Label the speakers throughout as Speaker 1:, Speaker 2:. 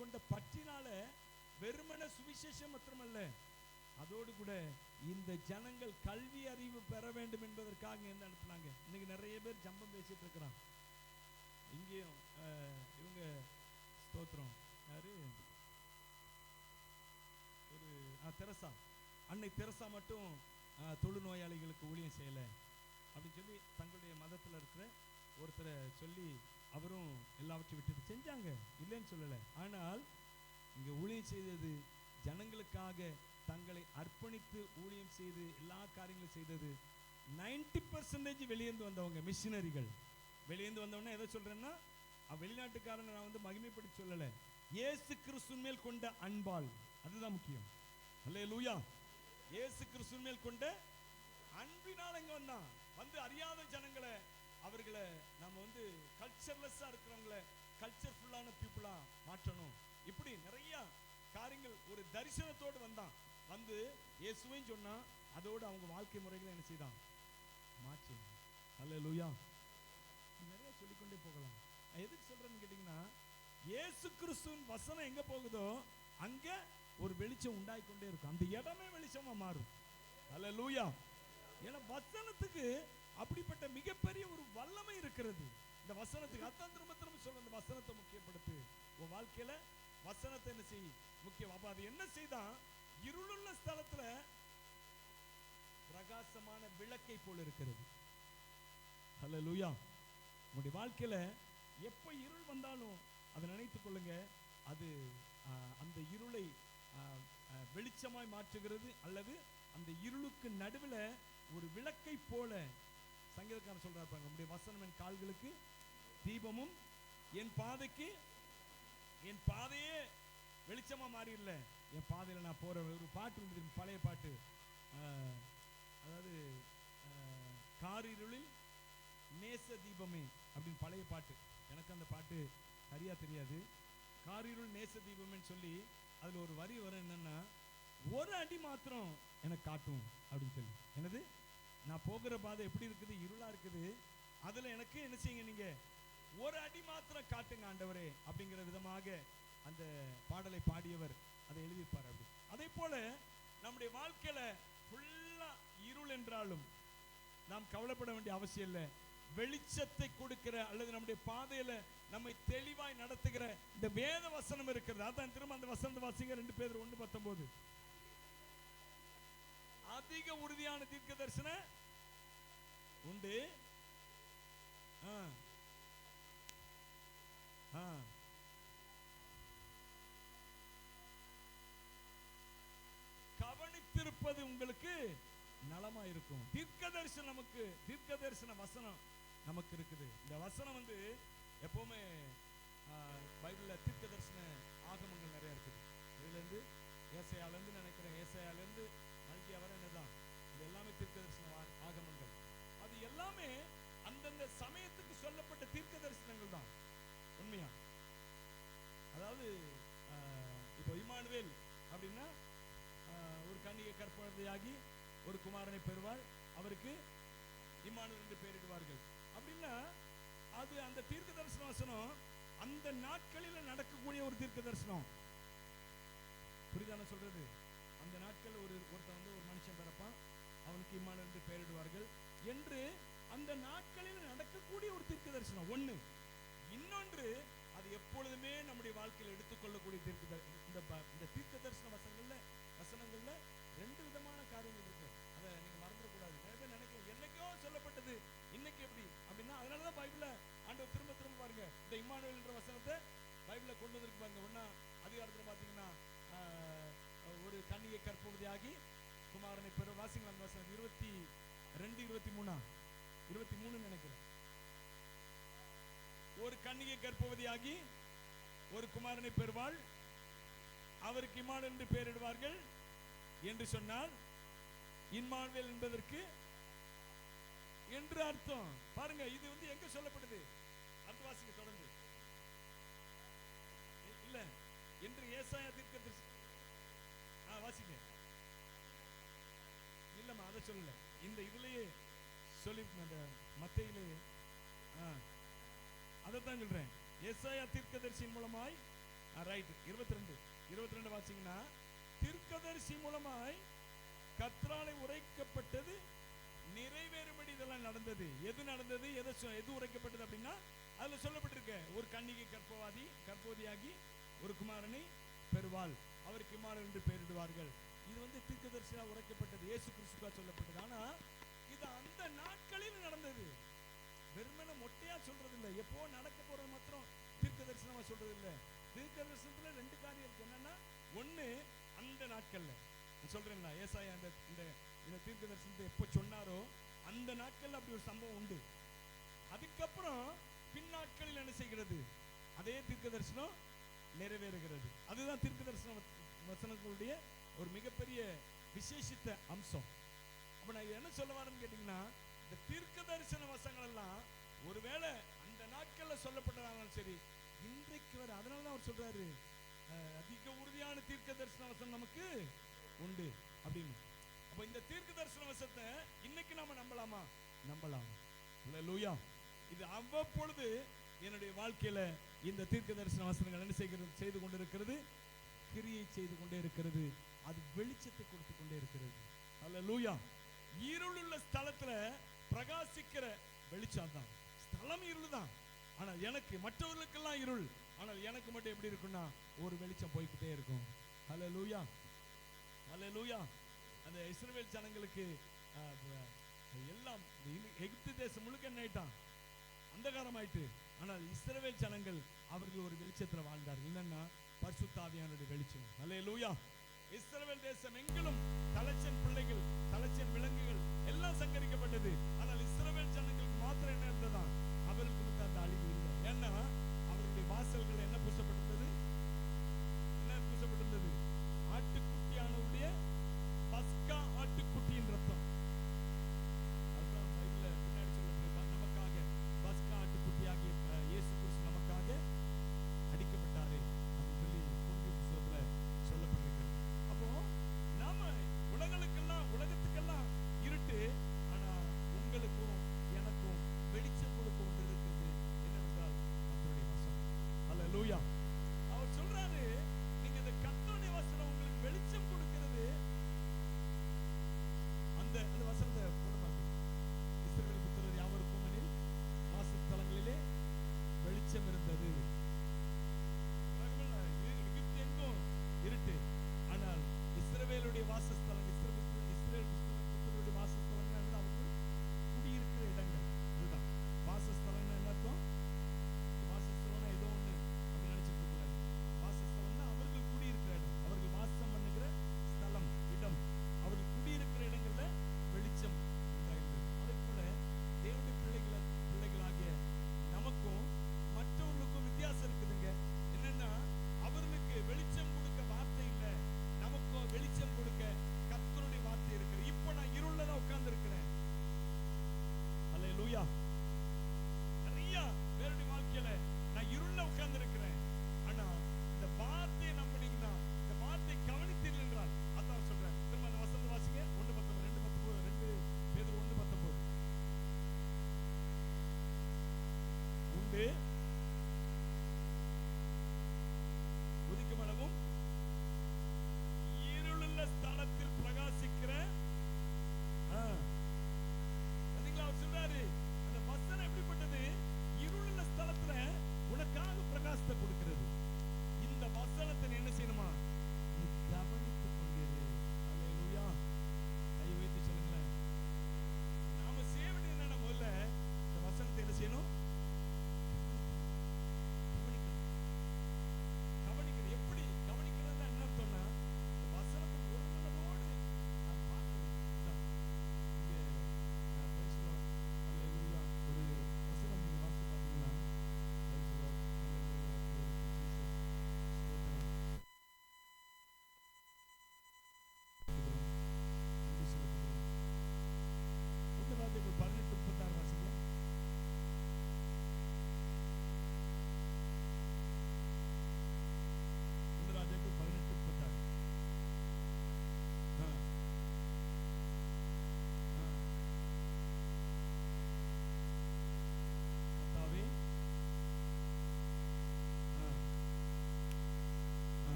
Speaker 1: கொண்ட பற்றினால வெறுமன சுவிசேஷம் மாத்திரமல்ல, அதோடு கூட இந்த ஜனங்கள் கல்வி அறிவு பெற வேண்டும் என்பதற்காக என்ன அனுப்புனாங்க. இன்னைக்கு நிறைய பேர் ஜம்பம் பேசிட்டு இருக்கிறான். இங்கேயும் இவங்க ஸ்தோத்திரம் யாரு, ஒரு தெரசா, அன்னை தெரசா மட்டும் தொழுநோயாளிகளுக்கு ஊழியம் செய்யலை அப்படின்னு சொல்லி தங்களுடைய மதத்தில் இருக்கிற ஒருத்தரை சொல்லி அவரும் எல்லாவற்றையும் விட்டுட்டு செஞ்சாங்க, இல்லைன்னு சொல்லலை. ஆனால் இங்கே ஊழியம் செய்தது ஜனங்களுக்காக தங்களை அர்ப்பணித்து ஊழியம் செய்து எல்லா காரியங்களும் செய்தது 90% வெளியேந்து வந்தவங்க மிஷினரிகள். வெளியேந்து வந்தவொடனே எதை சொல்றேன்னா, வெளிநாட்டுக்காரனை நான் வந்து மகிமைப்படுத்தி சொல்லலை, இயேசு கிறிஸ்துவின் மேல் கொண்ட அன்பால், அதுதான் முக்கியம். அல்லேலூயா. இயேசு கிறிஸ்துவின் மேல் கொண்ட அன்பினால் இங்க வந்தான். வந்து அறியாத ஜனங்களை, அவர்களை நம்ம வந்து கல்ச்சர்லெஸ்ஸா இருக்கிறவங்களை கல்ச்சர்ஃபுல்லான பீப்புளா மாற்றணும். இப்படி நிறைய காரியங்கள் ஒரு தரிசனத்தோடு வந்தான். வந்து இயேசுவையும் சொன்னா, அதோடு அவங்க வாழ்க்கை முறைகளை என்ன செய்தான், மாற்றி. அல்லேலூயா. நிறைய சொல்லிக்கொண்டே போகலாம். எதுக்கு சொல்றேன்னு கேட்டீங்கன்னா, இயேசு கிறிஸ்துவின் வசனம் எங்க போகுதோ அங்க ஒரு வெளிச்சம் உண்டாயிக்கொண்டே இருக்கும். அந்த இடமே வெளிச்சமா மாறும். அல்லேலூயா. ஏன்னா வசனத்துக்கு அப்படிப்பட்ட மிகப்பெரிய ஒரு வல்லமை இருக்கிறது. இந்த வசனத்துக்கு அதான் திரும்ப திரும்ப சொல்ற, இந்த வசனத்தை முக்கியப்படுத்து. உன் வாழ்க்கையில வசனத்தை என்ன செய் முக்கியம். அப்ப அது என்ன செய்தான், இருளுள்ள ஸ்தலத்துல பிரகாசமான விளக்கை போல இருக்கிறது. அல்லேலூயா. உங்களுடைய வாழ்க்கையில எப்ப இருள் வந்தாலும் அதை நினைத்துக் கொள்ளுங்க, அது அந்த இருளை வெளிச்சமாய் மாற்றுகிறது, அல்லது அந்த இருளுக்கு நடுவில் ஒரு விளக்கை போல. சங்கீதக்காரன் சொல்றாரு, நம்முடைய வசனம் என் கால்களுக்கு தீபமும் என் பாதைக்கு, என் பாதையே வெளிச்சமா மாறி இல்லை, என் பாதையில நான் போற. ஒரு பாட்டு உண்டு, பழைய பாட்டு, அதாவது காரிருளில் நேச தீபமே அப்படின்னு பழைய பாட்டு. எனக்கு அந்த பாட்டு சரியா தெரியாது. காரிருள் நேச தீபம்னு சொல்லி அதுல ஒரு வரி வரும், என்னன்னா, ஒரு அடி மாத்திரம் எனக்கு காட்டும் அப்படின்னு சொல்லி. என்னது, நான் போகிற பாதை எப்படி இருக்குது, இருளா இருக்குது, அதுல எனக்கு என்ன செய்யுங்க, நீங்க ஒரு அடி மாத்திரம் காட்டுங்க ஆண்டவரே அப்படிங்கிற விதமாக அந்த பாடலை பாடியவர் அதை எழுதியிருப்பார். அப்படி அதே போல நம்முடைய வாழ்க்கையில ஃபுல்லா இருள் என்றாலும் நாம் கவலைப்பட வேண்டிய அவசியம் இல்லை. வெளிச்சத்தை கொடுக்கிற அல்லது நம்முடைய பாதையில நம்மை தெளிவாய் நடத்துகிற இந்த வேத வசனம் இருக்கிறது. அதான் திரும்ப அந்த வசனத்தை வாசிங்க, 2 பேதுரு 1:19. அதிக உறுதியான தீர்க்க தரிசனம் உண்டு. கவனித்திருப்பது உங்களுக்கு நலமா இருக்கும். தீர்க்க தரிசனம் நமக்கு, தீர்க்க தரிசன வசனம் நமக்கு இருக்குது. இந்த வசனம் வந்து எப்பவுமே பைபிள்ல தீர்க்க தரிசன ஆகமங்கள் நிறைய இருக்குது. இதுல இருந்து ஏசாயால இருந்து நினைக்கிறேன், ஏசாயால இருந்து மல்கியா வரை என்னதான், இது எல்லாமே தீர்க்க தரிசன ஆகமங்கள். அது எல்லாமே அந்தந்த சமயத்துக்கு சொல்லப்பட்ட தீர்க்க தரிசனங்கள் தான். உண்மையா, அதாவது இப்போ இம்மானுவேல் அப்படின்னா ஒரு கன்னிகை கற்பவதியாகி ஒரு குமாரனை பெறுவாள், அவருக்கு இம்மானுவேல் என்று பெயரிடுவார்கள் அப்படின்னா, அது அந்த தீர்க்க தரிசன வசனம் அந்த நாட்களில் நடக்கக்கூடிய ஒரு தீர்க்க தரிசனம். புரிதான சொல்றது? அந்த நாட்கள் ஒருத்தன் வந்து ஒரு மனுஷன் பிறப்பான், அவனுக்கு இம்மானுவேல் என்று பெயரிடுவார்கள் என்று அந்த நாட்களில் நடக்கக்கூடிய ஒரு தீர்க்க தரிசனம் ஒண்ணு. இன்னொன்று, அது எப்பொழுதுமே நம்முடைய வாழ்க்கையில் எடுத்துக்கொள்ளக்கூடிய இந்த தீர்க்க தரிசன வசனங்கள்ல 2 விதமான காரியங்கள் இருக்கு. அதை நீங்க மறந்துடக்கூடாது. நிறைய பேர் நினைக்கிறோம், என்னைக்கோ சொல்லப்பட்டது இன்னைக்கு எப்படி அப்படின்னா, அதனாலதான் பைபிள்ல ஆண்டவர் திரும்ப திரும்ப பாருங்க இந்த இம்மானுவேல் என்ற வசனத்தை பைபிள்ல கொண்டு வந்திருக்கு பாருங்க. ஒன்னா அதிகாரத்துல பாத்தீங்கன்னா, ஒரு கன்னிகை கற்பவதியாகி குமாரனை பெற, வாசிங்களா அந்த வசனம் 22, 23 நினைக்கிறேன். ஒரு கன்னிகை கற்பவதியாகி ஒரு குமாரனை பெறுவாள், அவருக்கு இம்மானுவேல் என்று பெயரிடுவார்கள் என்று சொன்னால், இம்மானுவேல் என்பதற்கு என்று அர்த்தம். பாருங்க, இது வந்து எங்க சொல்லப்படுது? அடுத்த வாசிக்க தொடர்ந்து. இல்ல என்று ஏசாயா தீர்க்கதரிசி வாசிங்க. இல்லம்மா, அதை சொல்லல, இந்த இதுலயே சொல்லி மத்தேயிலே அதைத்தான் சொல்றேன். ஏசாயா தீர்க்கதரிசியின் மூலமாய் ரைட். 22 வாசிங்கன்னா, தீர்க்கதரிசி மூலமாய் கர்த்தராலே உரைக்கப்பட்டது நிறைவேறும்படி இதெல்லாம் நடந்தது. எது நடந்தது, எது உரைக்கப்பட்டது அப்படின்னா, அதுல சொல்லப்பட்டிருக்க, ஒரு கன்னிகை கர்ப்பவதியாகி ஒரு குமாரனை பெறுவாள், அவருக்கு இம்மானுவேல் என்று பெயரிடுவார்கள். இது தீர்க்கதரிசியா உரைக்கப்பட்டது, இயேசு கிறிஸ்துவா சொல்லப்பட்டது. ஆனா இது அந்த நாட்களில் நடந்தது. வெறுமனே மொட்டையா சொல்றது இல்லை, எப்போ நடக்க போறது மாத்திரம் தீர்க்க தரிசனமா சொல்றது இல்லை. தீர்க்க தரிசனத்துல 2 காரியம் இருக்கு. என்னன்னா, ஒண்ணு அந்த நாட்கள்ல சொல்றேன், ஏசாயா இந்த தீர்க்க தரிசனத்தை எப்போ சொன்னாரோ அந்த நாட்கள்ல அப்படி ஒரு சம்பவம் உண்டு. அதுக்கப்புறம் பின் நாட்களில் என்ன செய்கிறது, அதே தீர்க்க தரிசனம் நிறைவேறுகிறது. அதுதான் தீர்க்க தரிசன வசனங்களுடைய ஒரு மிகப்பெரிய விசேஷித்த அம்சம். அப்ப நான் என்ன சொல்ல வரேன்னு கேட்டீங்கன்னா, இந்த தீர்க்க தரிசன வசனங்கள் எல்லாம் ஒருவேளை அந்த நாட்கள்ல சொல்லப்பட்டதாலும் சரி, இன்றைக்கு வர, அதனாலதான் அவர் சொல்றாரு, அதிக உறுதியான தீர்க்க தரிசன வசனம் நமக்கு உண்டு அப்படின்னு. அப்ப இந்த தீர்க்க தரிசன வசனத்தை இன்னைக்கு நாம நம்பலாமா? நம்பலாம். அல்லேலூயா. இது அவ்வப்பொழுது என்னுடைய வாழ்க்கையில இந்த தீர்க்க தரிசன வசனங்கள் என்ன செய்து கொண்டிருக்கிறது, கிரியை செய்து கொண்டே இருக்கிறது. அது வெளிச்சத்தை கொடுத்து கொண்டே இருக்கிறது. அல்லேலூயா. இருளுள்ள ஸ்தலத்துல பிரகாசிக்கிற வெளிச்சம் தான். ஸ்தலம் இருள் தான், ஆனால் எனக்கு, மற்றவர்களுக்கெல்லாம் இருள், ஆனால் எனக்கு மட்டும் எப்படி இருக்குன்னா ஒரு வெளிச்சம் போய்கிட்டே இருக்கும். அல்லேலூயா, அல்லேலூயா. அந்த இஸ்ரவேல் ஜனங்களுக்கு எல்லாம் எகிப்து தேசம் முழுக்க என்ன ஆயிட்டான், அந்தகாரம் ஆயிட்டு. ஆனால் இஸ்ரவேல் ஜனங்கள் அவர்கள் ஒரு வெளிச்சத்துல வாழ்ந்தார்கள். என்னன்னா, பரிசுத்த ஆவியானவருடைய வெளிச்சம். அல்லேலூயா. இஸ்ரவேல் தேசம் எங்கிலும் தலைச்சன் பிள்ளைகள், தலைச்சன் விலங்குகள் எல்லாம் சங்கரிக்கப்பட்டது. ஆனால் இஸ்ரவேல் ஜனங்களுக்கு மாத்திரம் என்ன இருந்ததா, அவர்களுக்கு அந்த அழிவு இல்லை. ஏன்னா அவர்களுடைய வாசல்கள் என்ன பூசப்பட்டிருந்தது, என்ன பூசப்பட்டிருந்தது, ஆட்டுக்குட்டியானவருடைய பஸ்கா ஆட்டுக்குட்டியின் ரத்தம். அதுதான் பைபிள்ல பின்னாடி சொல்லப்பட்டிருப்பாங்க, நமக்காக பஸ்கா ஆட்டுக்குட்டியாகிய இயேசு கிறிஸ்து நமக்காக அடிக்கப்பட்டாரு அப்படின்னு சொல்லி புதிய புத்தகத்துல சொல்லப்பட்டிருக்கிறது. அப்போ நாம உலகத்துக்கெல்லாம் இருட்டு, ஆனா உங்களுக்கும் எனக்கும் வெளிச்சம் கொடுக்க ஒன்று இருக்குது. என்னவென்றால்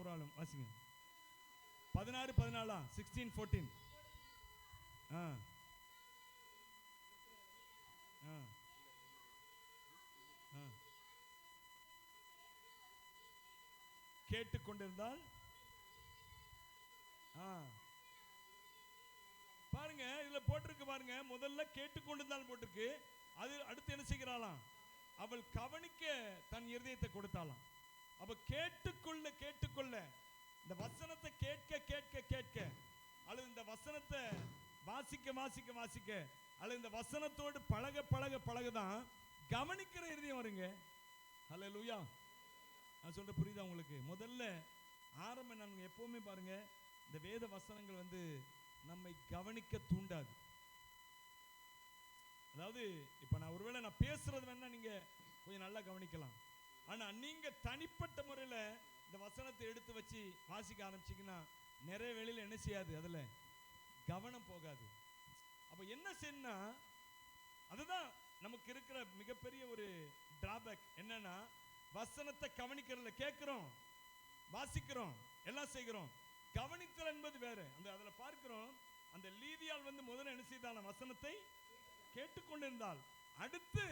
Speaker 1: ஒரு ஆளும் வாசிங்க. 16 14 16 14. கேட்டுக்கொண்டிருந்தால் பாருங்க, இதுல போட்டிருக்கு பாருங்க, முதல்ல கேட்டுக்கொண்டிருந்தால் போட்டிருக்கு. அது அடுத்து என்ன செய்கிறாளாம்? அவள் கவனிக்க தன் இருதயத்தை கொடுத்தாளாம். அப்ப கேட்டுக்கொள்ள கேட்டுக்கொள்ள, இந்த வசனத்தை கேட்க கேட்க கேட்க, அல்லது இந்த வசனத்தை வாசிக்க வாசிக்க வாசிக்க, அல்லது இந்த வசனத்தோடு பழக பழக பழகதான் கவனிக்கிற இருதயம் வருங்க. ஹல்லேலூயா. நான் சொல்ற புரியுதா உங்களுக்கு? முதல்ல ஆரம்பம் நான் எப்பவுமே பாருங்க, இந்த வேத வசனங்கள் வந்து நம்மை கவனிக்க தூண்டாது. அதாவது இப்ப நான் ஒருவேளை நான் பேசுறது வேணா நீங்க கொஞ்சம் நல்லா கவனிக்கலாம். ஆனா நீங்க தனிப்பட்ட முறையில இந்த வசனத்தை எடுத்து வச்சு வாசிக்க ஆரம்பிச்சீங்கன்னா நிறைய வேளையில என்ன செய்யாது, அதுல கவனம் போகாது. அப்ப என்ன செய்யணும்னா, அதுதான் நமக்கு இருக்கிற மிகப்பெரிய ஒரு டிராபேக். என்னன்னா, வசனத்தை கவனிக்கிறதுல கேட்கிறோம், வாசிக்கிறோம், எல்லாம் செய்கிறோம். கவனித்தல் என்பது வேற. அந்த அதுல பார்க்கிறோம், அந்த லீதியால் வந்து முதல்ல என்ன செய்தால், வசனத்தை கேட்டுக்கொண்டிருந்தால், அடுத்து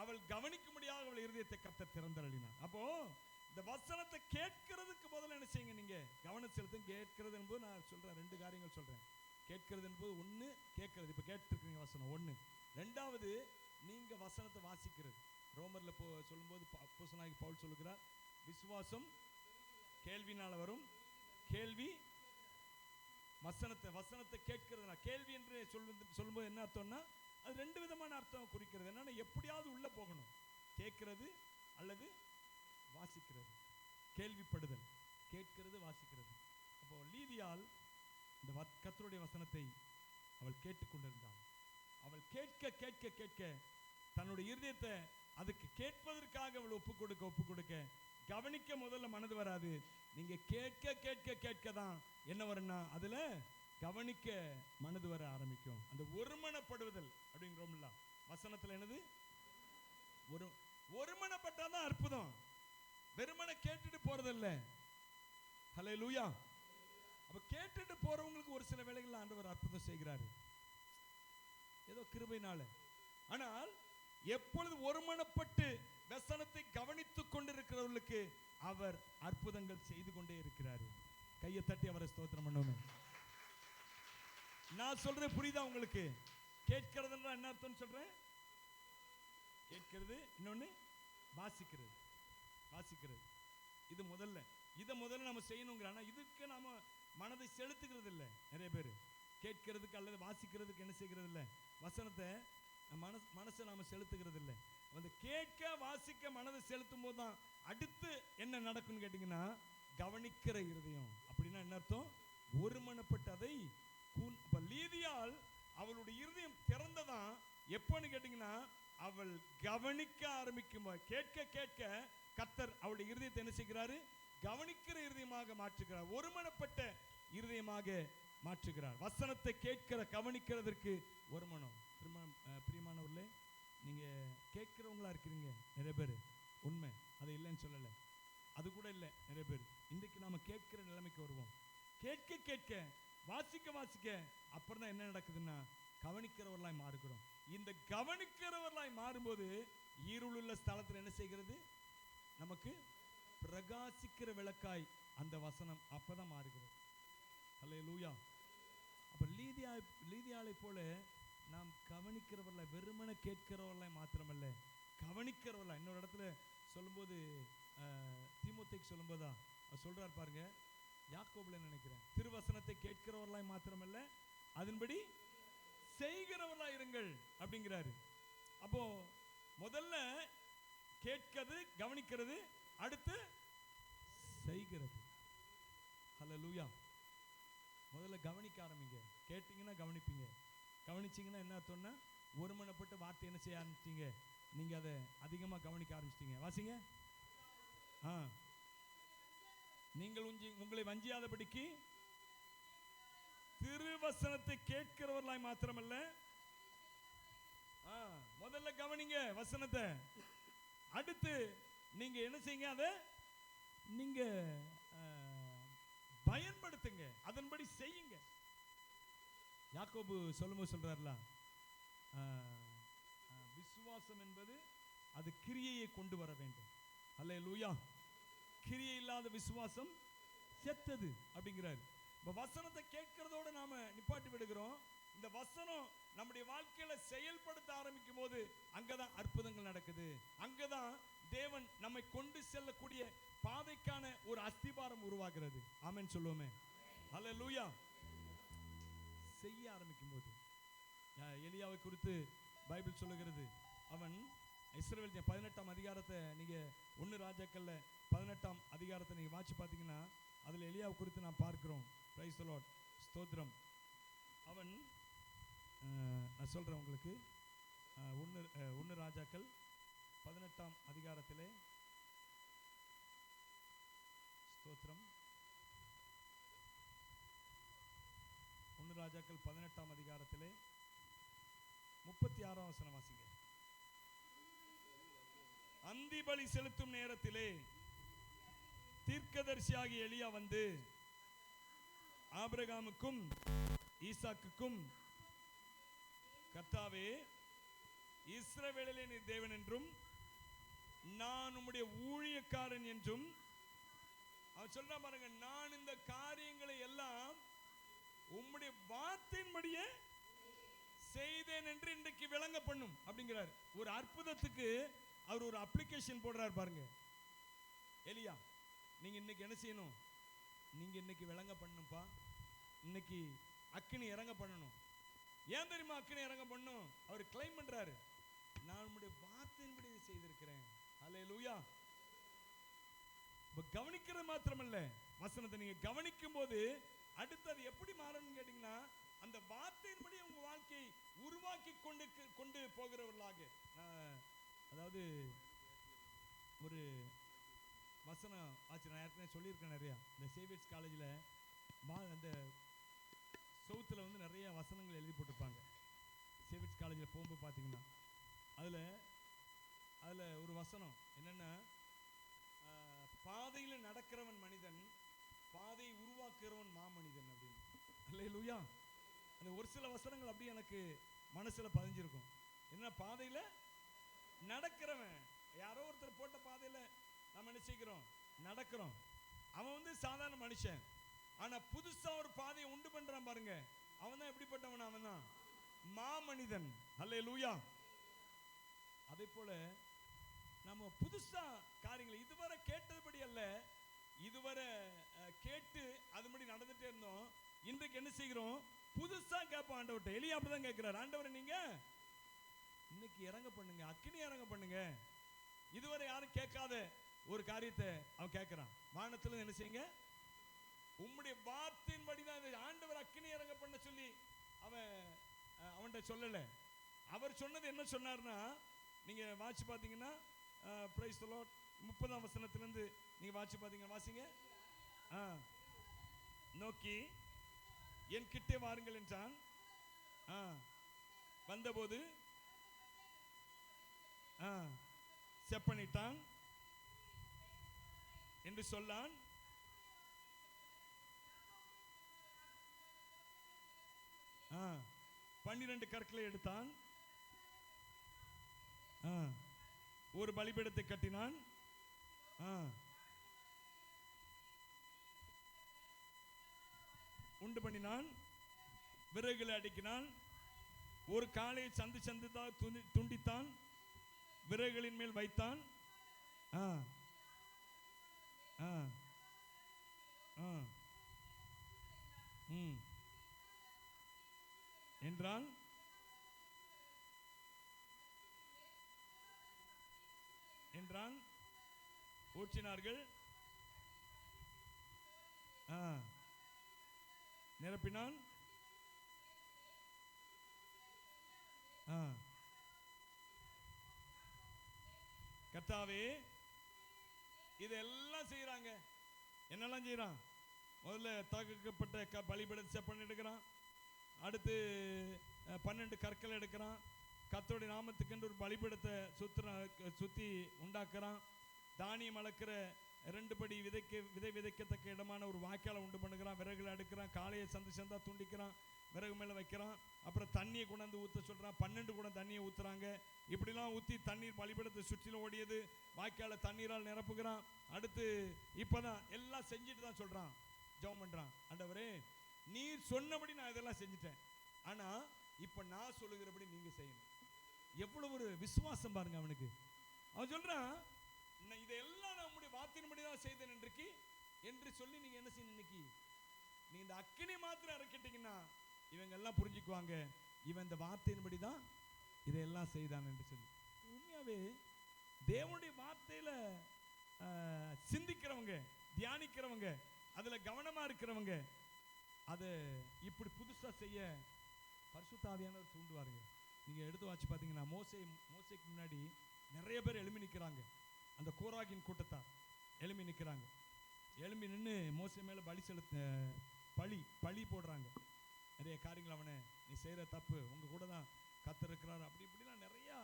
Speaker 1: அவள் கவனிக்க முடியாத அவள் இருதயத்தை கர்த்தர் திறந்தருளினார். அப்போ இந்த வசனத்தை கேட்கிறதுக்கு முதல்ல என்ன செய்யுங்க, நீங்க கவனம் செலுத்துங்க. கேட்கிறது என்பது நான் சொல்றேன், ரெண்டு காரியங்கள் சொல்றேன். கேட்கிறது என்பது ஒண்ணு, கேட்கிறது. இப்ப கேட்டிருக்கீங்க வசனம் ஒண்ணு. ரெண்டாவது, நீங்க வசனத்தை வாசிக்கிறது. ரோமர்ல சொல்லும்போது அப்போஸ்தலனாகிய பவுல் சொல்லுகிறார், விசுவாசம் கேள்வினால வரும், கேள்வி வசனத்தை கேட்கிறதுனா. கேள்வி என்று சொல்லும்போது என்ன அர்த்தம்னா, அது ரெண்டு விதமான அர்த்தம் குறிக்கிறது. என்னன்னா, எப்படியாவது உள்ள போகணும், கேட்கிறது அல்லது வாசிக்கிறது. கேள்விப்படுதல், கேட்கிறது, வாசிக்கிறது. அப்போ லீதியால் இந்த கர்த்தருடைய வசனத்தை அவள் கேட்டுக்கொண்டிருந்தாள். அவள் கேட்க கேட்க கேட்க தன்னுடைய இருதயத்தை அதுக்கு கேட்பதற்காக அவள் ஒப்பு கொடுக்க கவனிக்க முதல்ல மனது வராது. நீங்க கேட்க கேட்க கேட்க தான் என்ன வரும்னா, அதுல கவனிக்க மனது வர ஆரம்பிக்கும். அந்த ஒருமனப்படுதல் அப்படிங்கிறோம்ல வசனத்துல, என்னது ஒருமனப்பட்டாதான் அற்புதம். வெறுமனை கேட்டுட்டு போறதில்ல. ஹல்லேலூயா. அப்ப கேட்டுட்டு போறவங்களுக்கு ஒரு சில வேளைகளில் ஆண்டவர் அற்புதம் செய்கிறாரு, ஏதோ கிருபையினால. ஆனால் எப்பொழுது ஒருமனப்பட்டு வசனத்தை கவனித்துக் கொண்டிருக்கிறவர்களுக்கு அவர் அற்புதங்கள் செய்து கொண்டே இருக்கிறாரு. கையை தட்டி அவரை ஸ்தோத்திரம் பண்ணணும். நான் சொல்றேன், புரியுதா உங்களுக்கு? கேட்கிறது என்ன அர்த்தம் சொல்றேன்? கேட்கிறது, இன்னொன்னு வாசிக்கிறது. இது முதல்ல நம்ம செய்யணுங்கிற. ஆனா இதுக்கு நாம மனதை செலுத்துகிறது இல்லை. நிறைய பேர் கேட்கிறதுக்கு அல்லது வாசிக்கிறதுக்கு என்ன செய்கிறது இல்லை, வசனத்தை மனசை நாம செலுத்துகிறது இல்லை. அந்த கேட்க வாசிக்க மனதை செலுத்தும் போது தான் அடுத்து என்ன நடக்கும்னு கேட்டீங்கன்னா, கவனிக்கிற இருதயம். அப்படின்னா என்ன அர்த்தம்? ஒருமனப்பட்டு அதை லீதியால் அவளுடைய இருதயம் திறந்ததான் எப்பன்னு கேட்டீங்கன்னா, அவள் கவனிக்க ஆரம்பிக்கும். கேட்க கேட்க கர்த்தர் அவளுடைய இருதயத்தை என்ன செய்கிறாரு? கவனிக்கிற இருதயமாக மாற்றுகிறார், ஒருமனப்பட்ட இருதயமாக மாற்றுகிறார். வசனத்தை கேட்கிற கவனிக்கிறதற்கு ஒருமனம். பிரியமானவர்களே, நீங்க கேட்கிறவங்களா இருக்கிறீங்க நிறைய பேர், உண்மை, அது இல்லைன்னு சொல்லலை, அது கூட இல்லை நிறைய பேர். இன்றைக்கு நாம கேட்கிற நிலைமைக்கு வருவோம். கேட்க கேட்க வாசிக்க வாசிக்க அப்புறம் தான் என்ன நடக்குதுன்னா, கவனிக்கிறவர்களாய் மாறுகிறோம். இந்த கவனிக்கிறவர்களாய் மாறும்போது இருளுள்ள ஸ்தலத்தில் என்ன செய்கிறது? நமக்கு பிரகாசிக்கிற விளக்காய் அந்த வசனம் அப்பதான் மாறுகிறது. ஹல்லேலூயா. அப்ப லீதியாளை போல நாம் கவனிக்கிறவர்களாய், வெறுமனை கேட்கிறவர்களாய் மாத்திரமல்ல, கவனிக்கிறவர்களாய். இன்னொரு இடத்துல சொல்லும்போது, தீமோத்தேயுக்கு சொல்லும்போதா சொல்றார் பாருங்க, யாக்கோபுல நினைக்கிறேன், திருவசனத்தை கேட்கிறவர்களாய் மாத்திரமல்ல, அதன்படி செய்கிறவர்களாய் இருங்கள் அப்படிங்கிறாரு. அப்போ முதல்ல கேட்கிறது, கவனிக்கிறது, அடுத்து செய்கிறது. ஹல்லேலூயா. முதல்ல கவனிக்க ஆரம்பிங்க. கேட்டீங்கன்னா கவனிப்பீங்க, கவனிச்சிங்கன்னா என்ன அர்த்தம்னா, ஒருமனப்பட்ட வார்த்தை என்ன செய்ய ஆரம்பிச்சிங்க, நீங்க அதை அதிகமாக கவனிக்க ஆரம்பிச்சிட்டீங்க. வாசிங்க. நீங்கள் உங்களை வஞ்சியாதபடிக்கு திருவசனத்தை கேட்கிறவர்களாய் மாத்திரமல்ல, முதல்ல கவனிங்க வசனத்தை, அடுத்து நீங்க என்ன செய்யுங்க, அதை நீங்க பயன்படுத்துங்க, அதன்படி செய்யுங்க. யாக்கோபு சொல்லும்போது சொல்றாருல, விசுவாசம் என்பது அது கிரியையை கொண்டு வர வேண்டும். அல்லேலூயா. கிரியை இல்லாத விசுவாசம் செத்தது அப்படிங்கிறார். இப்ப வசனத்தை கேட்கிறதோட நாம நிப்பாட்டி விடுகிறோம். இந்த வசனம் நம்முடைய வாழ்க்கையில செயல்படுத்த ஆரம்பிக்கும் போது அங்கதான் அற்புதங்கள் நடக்குது. அங்கதான் தேவன் நம்மை கொண்டு செல்லக்கூடிய பாதைக்கான ஒரு அஸ்திபாரம் உருவாகிறது. ஆமென் சொல்லுவோமே. அல்லேலூயா. செய்ய ஆரம்பிக்கும் போது எலியாவை குறித்து பைபிள் சொல்லுகிறது, அவன் இஸ்ரவேல் 18ஆம் அதிகாரத்தை நீங்க 1 ராஜாக்கள்ல 18ஆம் அதிகாரத்தை நீங்க வாட்சி பார்த்தீங்கன்னா அதுல எலியாவை குறித்து நாம் பார்க்கிறோம். பிரைஸ் தி லார்ட், ஸ்தோத்திரம். அவன் நான் சொல்றேன் உங்களுக்கு, 1 ராஜாக்கள் 18ஆம் அதிகாரத்திலே, ஸ்தோத்திரம், 1 ராஜாக்கள் 18ஆம் அதிகாரத்திலே 36ஆம் வசனம் வாசிங்க. அந்தி பலி செலுத்தும் நேரத்திலே தீர்க்கதரிசியாகிய எலியா வந்து ஆபிரகாமுக்கும் ஈசாக்குக்கும், கர்த்தாவே, இஸ்ரவேலிலே நீர் தேவன் என்றும் நான் உம்முடைய ஊழியக்காரன் என்றும், அவன் சொல்றான் பாருங்க, நான் இந்த காரியங்களை எல்லாம் உம்முடைய வார்த்தையின்படியே செய்தேன் என்று இன்றைக்கு விளங்க பண்ணும் அப்படிங்கிறார். ஒரு அற்புதத்துக்கு அவர் ஒரு அப்ளிகேஷன் போடுறார் பாருங்க. எலியா, நீங்க இன்னைக்கு என்ன செய்யணும்? நீங்க இன்னைக்கு விளங்க பண்ணணும்பா. இன்னைக்கு அக்கினி இறங்க பண்ணணும். ஏன் தெரியுமா அக்கினி இறங்க பண்ணணும்? அவர் கிளைம் பண்றாரு, நான் உம்முடைய வார்த்தையின்படி செய்திருக்கிறேன். அல்லேலூயா. கவனிக்கிறது மாத்திரமல்ல, வசனத்தை நீங்க கவனிக்கும் போது அடுத்தது எப்படி மாறணும் கேட்டீங்கன்னா, அந்த வார்த்தையின்படி உங்க வாழ்க்கையை உருவாக்கி கொண்டு போகிறவர்களாக. அதாவது ஒரு வசனம் ஆச்சு, நான் ஏற்கனவே சொல்லியிருக்கேன் நிறையா. இந்த சேவியர்ஸ் காலேஜில் அந்த சவுத்தில் வந்து நிறைய வசனங்கள் எழுதி போட்டிருப்பாங்க. சேவியர்ஸ் காலேஜில் போகும்போது பார்த்தீங்கன்னா அதில் ஒரு வசனம் என்னென்னா, பாதையில் நடக்கிறவன் மனிதன், பாதையை உருவாக்குறவன் மாமனிதன் அப்படின்னு. அல்லேலூயா. அந்த ஒரு சில வசனங்கள் அப்படி எனக்கு மனசுல பதிஞ்சிருக்கும். என்ன, பாதையில நடக்கிறவன், யாரோ ஒருத்தர் போட்ட பாதையில நம்ம என்ன செய்கிறோம்? நடக்கிறோம். அவன் வந்து சாதாரண மனுஷன். ஆனா புதுசா ஒரு பாதையை உண்டு பண்றான் பாருங்க, அவன் தான் எப்படிப்பட்டவன்? அவன் தான் மாமனிதன். அல்லேலூயா. அதே போல நம்ம புதுசா காரியங்களை இதுவரை கேட்டதுபடி அல்ல, இதுவரை கேட்டு அதுபடி நடந்துட்டே இருந்தோம். இன்றைக்கு என்ன செய்கிறோம்? புதுசா கேட்போம் ஆண்டவர்கிட்ட. எலியா அப்படிதான் கேட்கிறார், ஆண்டவரை நீங்க இன்னைக்கு இறங்க பண்ணுங்க, அக்கினி இறங்க பண்ணுங்க. இதுவரை யாரும் கேட்காத ஒரு காரியத்தை அவன் கேட்கிறான். வானத்துல என்ன செய்யுங்க? உம்முடைய வார்த்தையின் படிதான் ஆண்டவர் அக்கினி இறங்க பண்ண சொல்லி அவன்கிட்ட சொல்லல. அவர் சொன்னது என்ன சொன்னார்னா, நீங்க வாட்சி பார்த்தீங்கன்னா பிரைஸ் தி லார்ட் 30ஆம் வசனத்திலிருந்து நீங்க வாட்சி பார்த்தீங்கன்னா வாசிங்க. நோக்கி என் கிட்டே வாருங்கள் என்றான். வந்தபோது செப்பனிட்டான் என்று சொல்லான். ஆ 12 கற்களை எடுத்தான். ஒரு பலிபீடத்தை கட்டினான். உண்டு பண்ணினான். விறகுகளை அடுக்கினான். ஒரு காலையை சந்து துண்டித்தான். விறகுகளின் மேல் வைத்தான். என்றான். ஊற்றினார்கள். நிரப்பினான். கர்த்தாவே, இதெல்லாம் செய்யறாங்க. என்னெல்லாம் செய்யறான்? முதல்ல தகக்கப்பட்ட பலிபீடத்தை செப்பன் எடுக்கிறான். அடுத்து 12 கற்கள் எடுக்கிறான். கர்த்தருடைய நாமத்துக்கு ஒரு பலிபீடத்தை சுத்தி உண்டாக்குறான். தானியம் அளக்கிற 2 படி விதை விதைக்கத்தக்க இடமான ஒரு வாய்க்காலை உண்டு பண்ணுகிறான். விறகுல அடுக்கிறான். காளையை சந்தா துண்டிக்கிறான். விறகு மேலே வைக்கிறான். அப்புறம் தண்ணியை கொண்டாந்து ஊற்ற சொல்கிறான். 12 குடம் தண்ணியை ஊற்றுறாங்க. இப்படிலாம் ஊற்றி தண்ணீர் பலிபீடத்தை சுற்றிலும் ஓடியது. வாய்க்காலை தண்ணீரால் நிரப்புகிறான். அடுத்து இப்போதான் எல்லாம் செஞ்சுட்டு தான் சொல்கிறான், ஜெபம் பண்ணுறான். ஆண்டவரே, நீர் சொன்னபடி நான் இதெல்லாம் செஞ்சுட்டேன், ஆனால் இப்போ நான் சொல்லுகிறபடி நீங்கள் செய்யணும். எவ்வளவு ஒரு விசுவாசம் பாருங்க அவனுக்கு. அவன் சொல்கிறான், இதெல்லாம் நான் உங்களுடைய வார்த்தையின்படி தான் செய்தேன் இன்றைக்கு என்று சொல்லி நீங்கள் என்ன செய்யணும், இன்னைக்கு நீங்கள் இந்த அக்கினி மாத்திரம் இறக்கிட்டீங்கன்னா இவங்க எல்லாம் புரிஞ்சுக்குவாங்க, இவன் இந்த வார்த்தையின்படி தான் இதையெல்லாம் செய்தான் என்று சொல்லி. உண்மையாகவே தேவனுடைய வார்த்தையில் சிந்திக்கிறவங்க, தியானிக்கிறவங்க, அதில் கவனமாக இருக்கிறவங்க அதை இப்படி புதுசாக செய்ய பரிசுத்த ஆவியானவர் தூண்டுவாருங்க. நீங்கள் எடுத்து வாட்சி பார்த்தீங்கன்னா மோசேக்கு முன்னாடி நிறைய பேர் எழுப்பி நிற்கிறாங்க. அந்த கோராகின் கூட்டத்தார் எழுப்பி நிற்கிறாங்க. எழுப்பி நின்று மோசே மேலே பழி போடுறாங்க. நிறைய காரியங்கள், அவனை நீ செய்கிற தப்பு, உங்கள் கூட தான் கர்த்தர் இருக்கிறார், அப்படி இப்படிலாம் நிறையா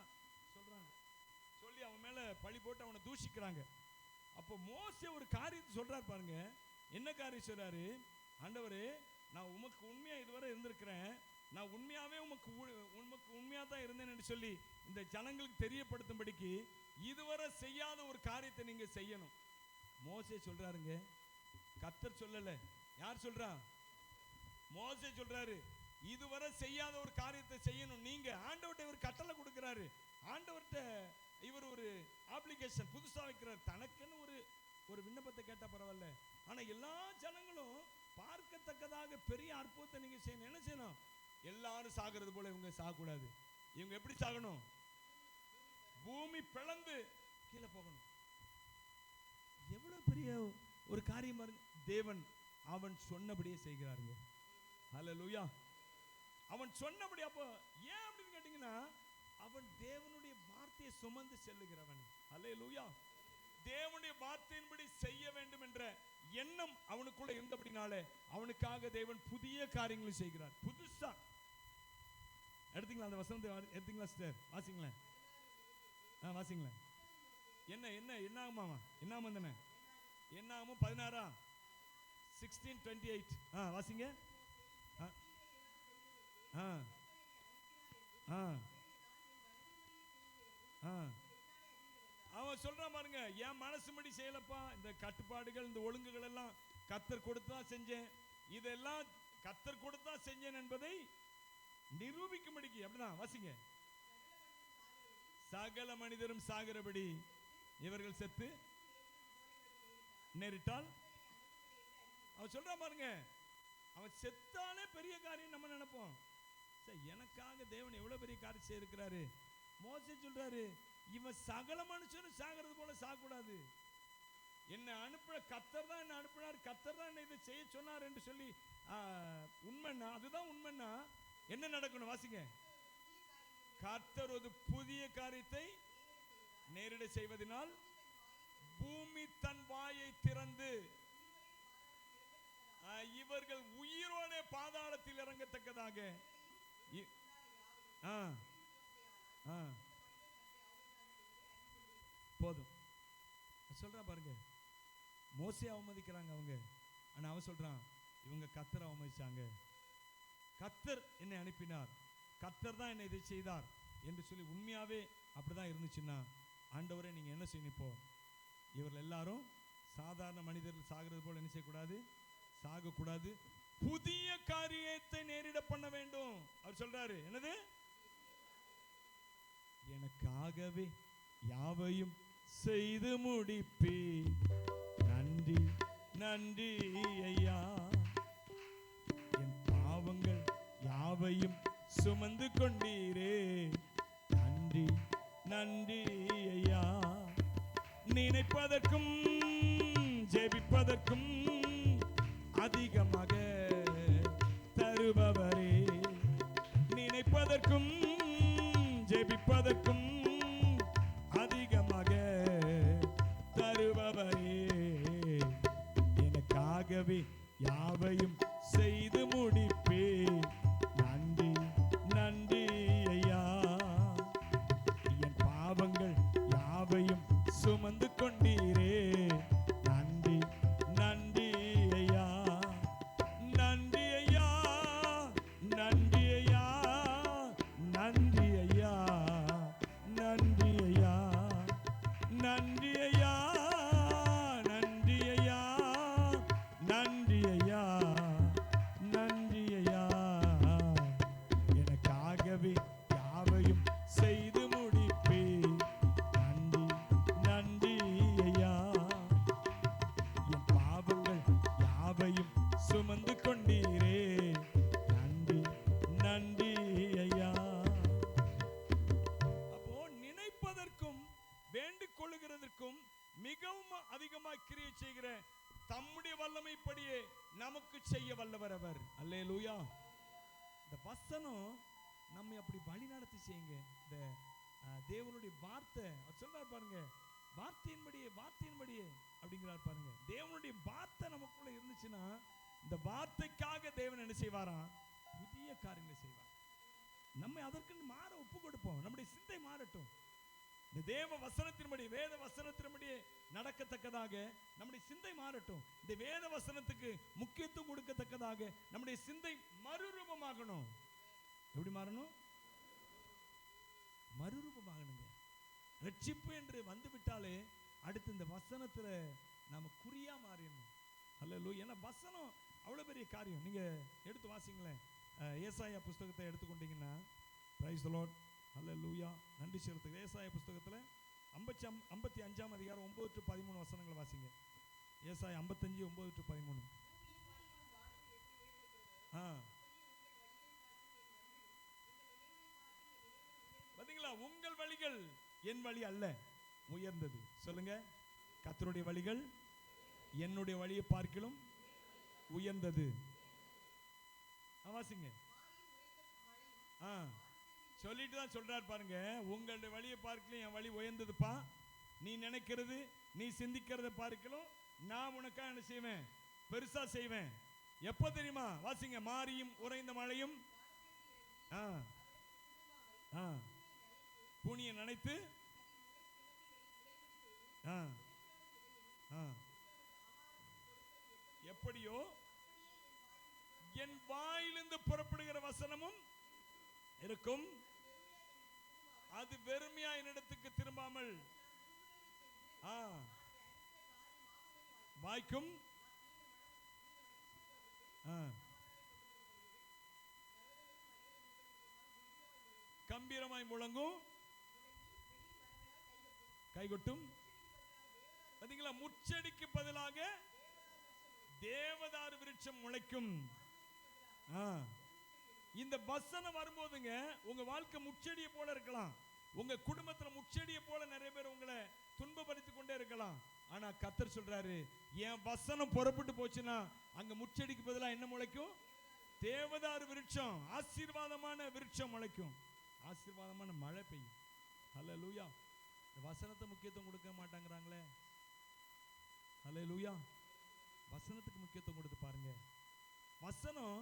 Speaker 1: சொல்கிறாங்க. சொல்லி அவன் மேலே பழி போட்டு அவனை தூஷிக்கிறாங்க. அப்போ மோசே ஒரு காரியத்தை சொல்கிறார் பாருங்க. என்ன காரியம் சொல்கிறாரு? ஆண்டவரே, நான் உமக்கு உண்மையாக இதுவரை இருந்திருக்கிறேன், நான் உண்மையாகவே உமக்கு உண்மையாக தான் இருந்தேன் என்று சொல்லி இந்த ஜனங்களுக்கு தெரியப்படுத்தும்படிக்கு இதுவரை செய்யாத ஒரு காரியத்தை நீங்கள் செய்யணும். மோசே சொல்கிறாருங்க, கர்த்தர் சொல்லலை. யார் சொல்கிறா? மோசே சொல்கிறாரு, இதுவரை செய்யாத ஒரு காரியத்தை செய்யணும். நீங்கள் ஆண்டவர்கிட்ட இவர் கட்டளை கொடுக்குறாரு. ஆண்டவர்கிட்ட இவர் ஒரு அப்ளிகேஷன் புதுசாக வைக்கிறார். தனக்குன்னு ஒரு விண்ணப்பத்தை கேட்டால் பரவாயில்ல, ஆனால் எல்லா ஜனங்களும் பார்க்கத்தக்கதாக பெரிய அற்புதத்தை நீங்கள் செய்யணும். என்ன செய்யணும்? எல்லாரும் சாகிறது போல இவங்க சாகக்கூடாது. இவங்க எப்படி சாகணும்? பூமி பிளந்து கீழே போகணும். எவ்வளவு பெரிய ஒரு காரியம் பாருங்க. தேவன் அவன் சொன்னபடியே செய்கிறாருங்க. ஹல்லேலூயா. அவன் சொன்னபடி. அப்போ ஏன் அப்படின்னு கேட்டீங்கன்னா, அவன் தேவனுடைய வார்த்தையை சுமந்து செல்லுகிறவன். ஹல்லேலூயா. தேவனுடைய வார்த்தையின்படி செய்ய வேண்டும் என்ற எண்ணம் அவனுக்குள்ள இருந்தபடினாலே அவனுக்காக தேவன் புதிய காரியங்களை செய்கிறார். புதுசா எடுத்தீங்களா? அந்த வசனத்தை எடுத்தீங்களா சிஸ்டர்? வாசிங்களேன். வாசிங்களேன். என்ன என்ன என்ன ஆகுமாமா? என்ன ஆகும் தானே? என்ன ஆகும்? 16 16:28 வாசிங்க. அவன் சொல்றான் பாருங்க, என் மனசுபடி செய்யலப்பா, இந்த கட்டுப்பாடுகள், இந்த ஒழுங்குகள் எல்லாம் கர்த்தர் கொடுத்தா செஞ்சேன், இதெல்லாம் கர்த்தர் கொடுத்தா செஞ்சேன் என்பதை நிரூபிக்கும்படிக்கு. அப்படிதான் வாசிங்க. சகல மனிதரும் சாகிறபடி இவர்கள் செத்து நேரிட்டால். அவன் சொல்றான் பாருங்க, அவன் செத்தாலே பெரிய காரியம் நம்ம நினைப்போம். எனக்காக தேவன் எவ்வளவு பெரிய காரியம் செய்திருக்கிறாரு. மோசே சொல்றாரு, இவன் சகல மனுஷனும் சாகிறது போல சாகக்கூடாது. என்னை அனுப்புற கர்த்தர் தான் என்னை அனுப்பினார், கர்த்தர் தான் என்னை இதை செய்ய சொன்னார் என்று சொல்லி உண்மைன்னா, அதுதான் உண்மைன்னா என்ன நடக்கணும்? வாசிங்க. கர்த்தர் ஒரு புதிய காரியத்தை நேரிட செய்வதனால் பூமி தன் வாயை திறந்து இவர்கள் உயிரோட பாதாளத்தில் இறங்கத்தக்கதாக. போதும் சொல்றான் பாருங்க. மோசே அவமதிக்கிறாங்க அவங்க, ஆனா அவன் சொல்றான், இவங்க கர்த்தரை அவமதிச்சாங்க, கர்த்தர் என்னை அனுப்பினார், கர்த்தர் தான் என்னை இதை செய்தார் என்று சொல்லி உண்மையாவே அப்படிதான் இருந்துச்சுன்னா, ஆண்டவரே நீங்க என்ன செய்யணும்? இப்போ இவர்கள் எல்லாரும் சாதாரண மனிதர்கள் சாகிறது போல என்ன செய்யக்கூடாது, சாகக்கூடாது, புதிய காரியத்தை நேரிட பண்ண வேண்டும். அவர் சொல்றாரு, என்னது? எனக்காகவே யாவையும் செய்து முடிப்பே, நன்றி நன்றி ஐயா, என் பாவங்கள் யாவையும் சுமந்து கொண்டீரே, நன்றி நன்றி ஐயா, நினைப்பதற்கும் ஜெபிப்பதற்கும் அதிகமாக தருபவரே, நினைப்பதற்கும் ஜெபிப்பதற்கும் அதிகமாக தருபவரே, எனக்காகவே யாவையும் செய்து முடிப்பே, நன்றி நன்றி ஐயா, என் பாவங்கள் யாவையும் சுமந்து கொண்டீரே, நமக்கு செய்ய வல்லவர் அவர். அல்லேலூயா. இந்த வசனம் நம்மை அப்படி வழி நடத்தி செய்யுங்க. இந்த தேவனுடைய வார்த்தை அவர் சொல்றார் பாருங்க, வார்த்தையின்படியே வார்த்தையின்படியே அப்படிங்கிறார் பாருங்க. தேவனுடைய வார்த்தை நமக்குள்ள இருந்துச்சுன்னா இந்த வார்த்தைக்காக தேவன் என்ன செய்வாராம்? புதிய காரியங்களை செய்வார். நம்ம அதற்கு மாற ஒப்பு கொடுப்போம். நம்முடைய சிந்தை மாறட்டும். இந்த தேவ வசனத்தின்படி வேத வசனத்தின்படி நடக்கத்தக்கதாக நம்முடைய சிந்தை மாறட்டும். இந்த வேத வசனத்துக்கு முக்கியத்துவம் கொடுக்கத்தக்கதாக நம்முடைய சிந்தை மறுரூபமாகணும். எப்படி மாறணும்? மறுரூபமாகணுங்க. ரட்சிப்பு என்று வந்து விட்டாலே அடுத்து இந்த வசனத்துல நாம குறியா மாறிடணும். அல்லேலூயா. ஏன்னா வசனம் அவ்வளவு பெரிய காரியம். நீங்க எடுத்து வாசிங்களேன். ஏசாயா புஸ்தகத்தை எடுத்துக்கொண்டீங்கன்னா, பிரைஸ் தி லார்ட், அல்லேலூயா, நன்றி செலுத்துகிறேன். ஏசாயா புஸ்தகத்துல 55ஆம் அதிகாரம் 9 to 13 வசனங்களை வாசிங்க. ஏசாயா 55 9 to 13. பாத்தீங்களா? உங்கள் வழிகள் என் வழி அல்ல, உயர்ந்தது. சொல்லுங்க, கர்த்தருடைய வழிகள் என்னுடைய வழியை பார்க்கிலும் உயர்ந்தது. வாசிங்க. சொல்லிட்டு தான் சொல்றார் பாருங்க, உங்களுடைய வழியை பார்க்கலும் என் வழி உயர்ந்ததுப்பா. நீ நினைக்கிறது நீ சிந்திக்கிறத பார்க்கலும் நான் உனக்கா என்ன செய்வேன்? பெருசா செய்வேன். எப்போ தெரியுமா? வாசிங்க. மாரியும் உறைந்த மழையும் பூனியை நனைத்து எப்படியோ என் வாயிலிருந்து புறப்படுகிற வசனமும் இருக்கும், அது வெறுமையா என்னிடத்துக்கு திரும்பாமல் வாய்க்கும். கம்பீரமாய் முழங்கும், கைகொட்டும். பாத்தீங்களா? முச்செடிக்கு பதிலாக தேவதாரு விருட்சம் முளைக்கும். இந்த வசனம் வரும்போதுங்க உங்க வாழ்க்கை முச்செடியை போல இருக்கலாம். உங்க குடும்பத்துல முச்செடியை போல நிறைய பேர் உங்களை துன்பப்படுத்திக் கொண்டே இருக்கலாம். ஆனா கர்த்தர் சொல்றாரு, என் வசனம் புறப்பட்டு போச்சுன்னா அங்க முச்செடிக்கு பதிலாக என்ன முளைக்கும்? தேவதாரு விருட்சம், ஆசீர்வாதமான விருட்சம் முளைக்கும். ஆசீர்வாதமான மழை பெய்யும். அல்லேலூயா. வசனத்தை முக்கியத்துவம் கொடுக்க மாட்டாங்கிறாங்களே. அல்லேலூயா. வசனத்துக்கு முக்கியத்துவம் கொடுத்து பாருங்க. வசனம்,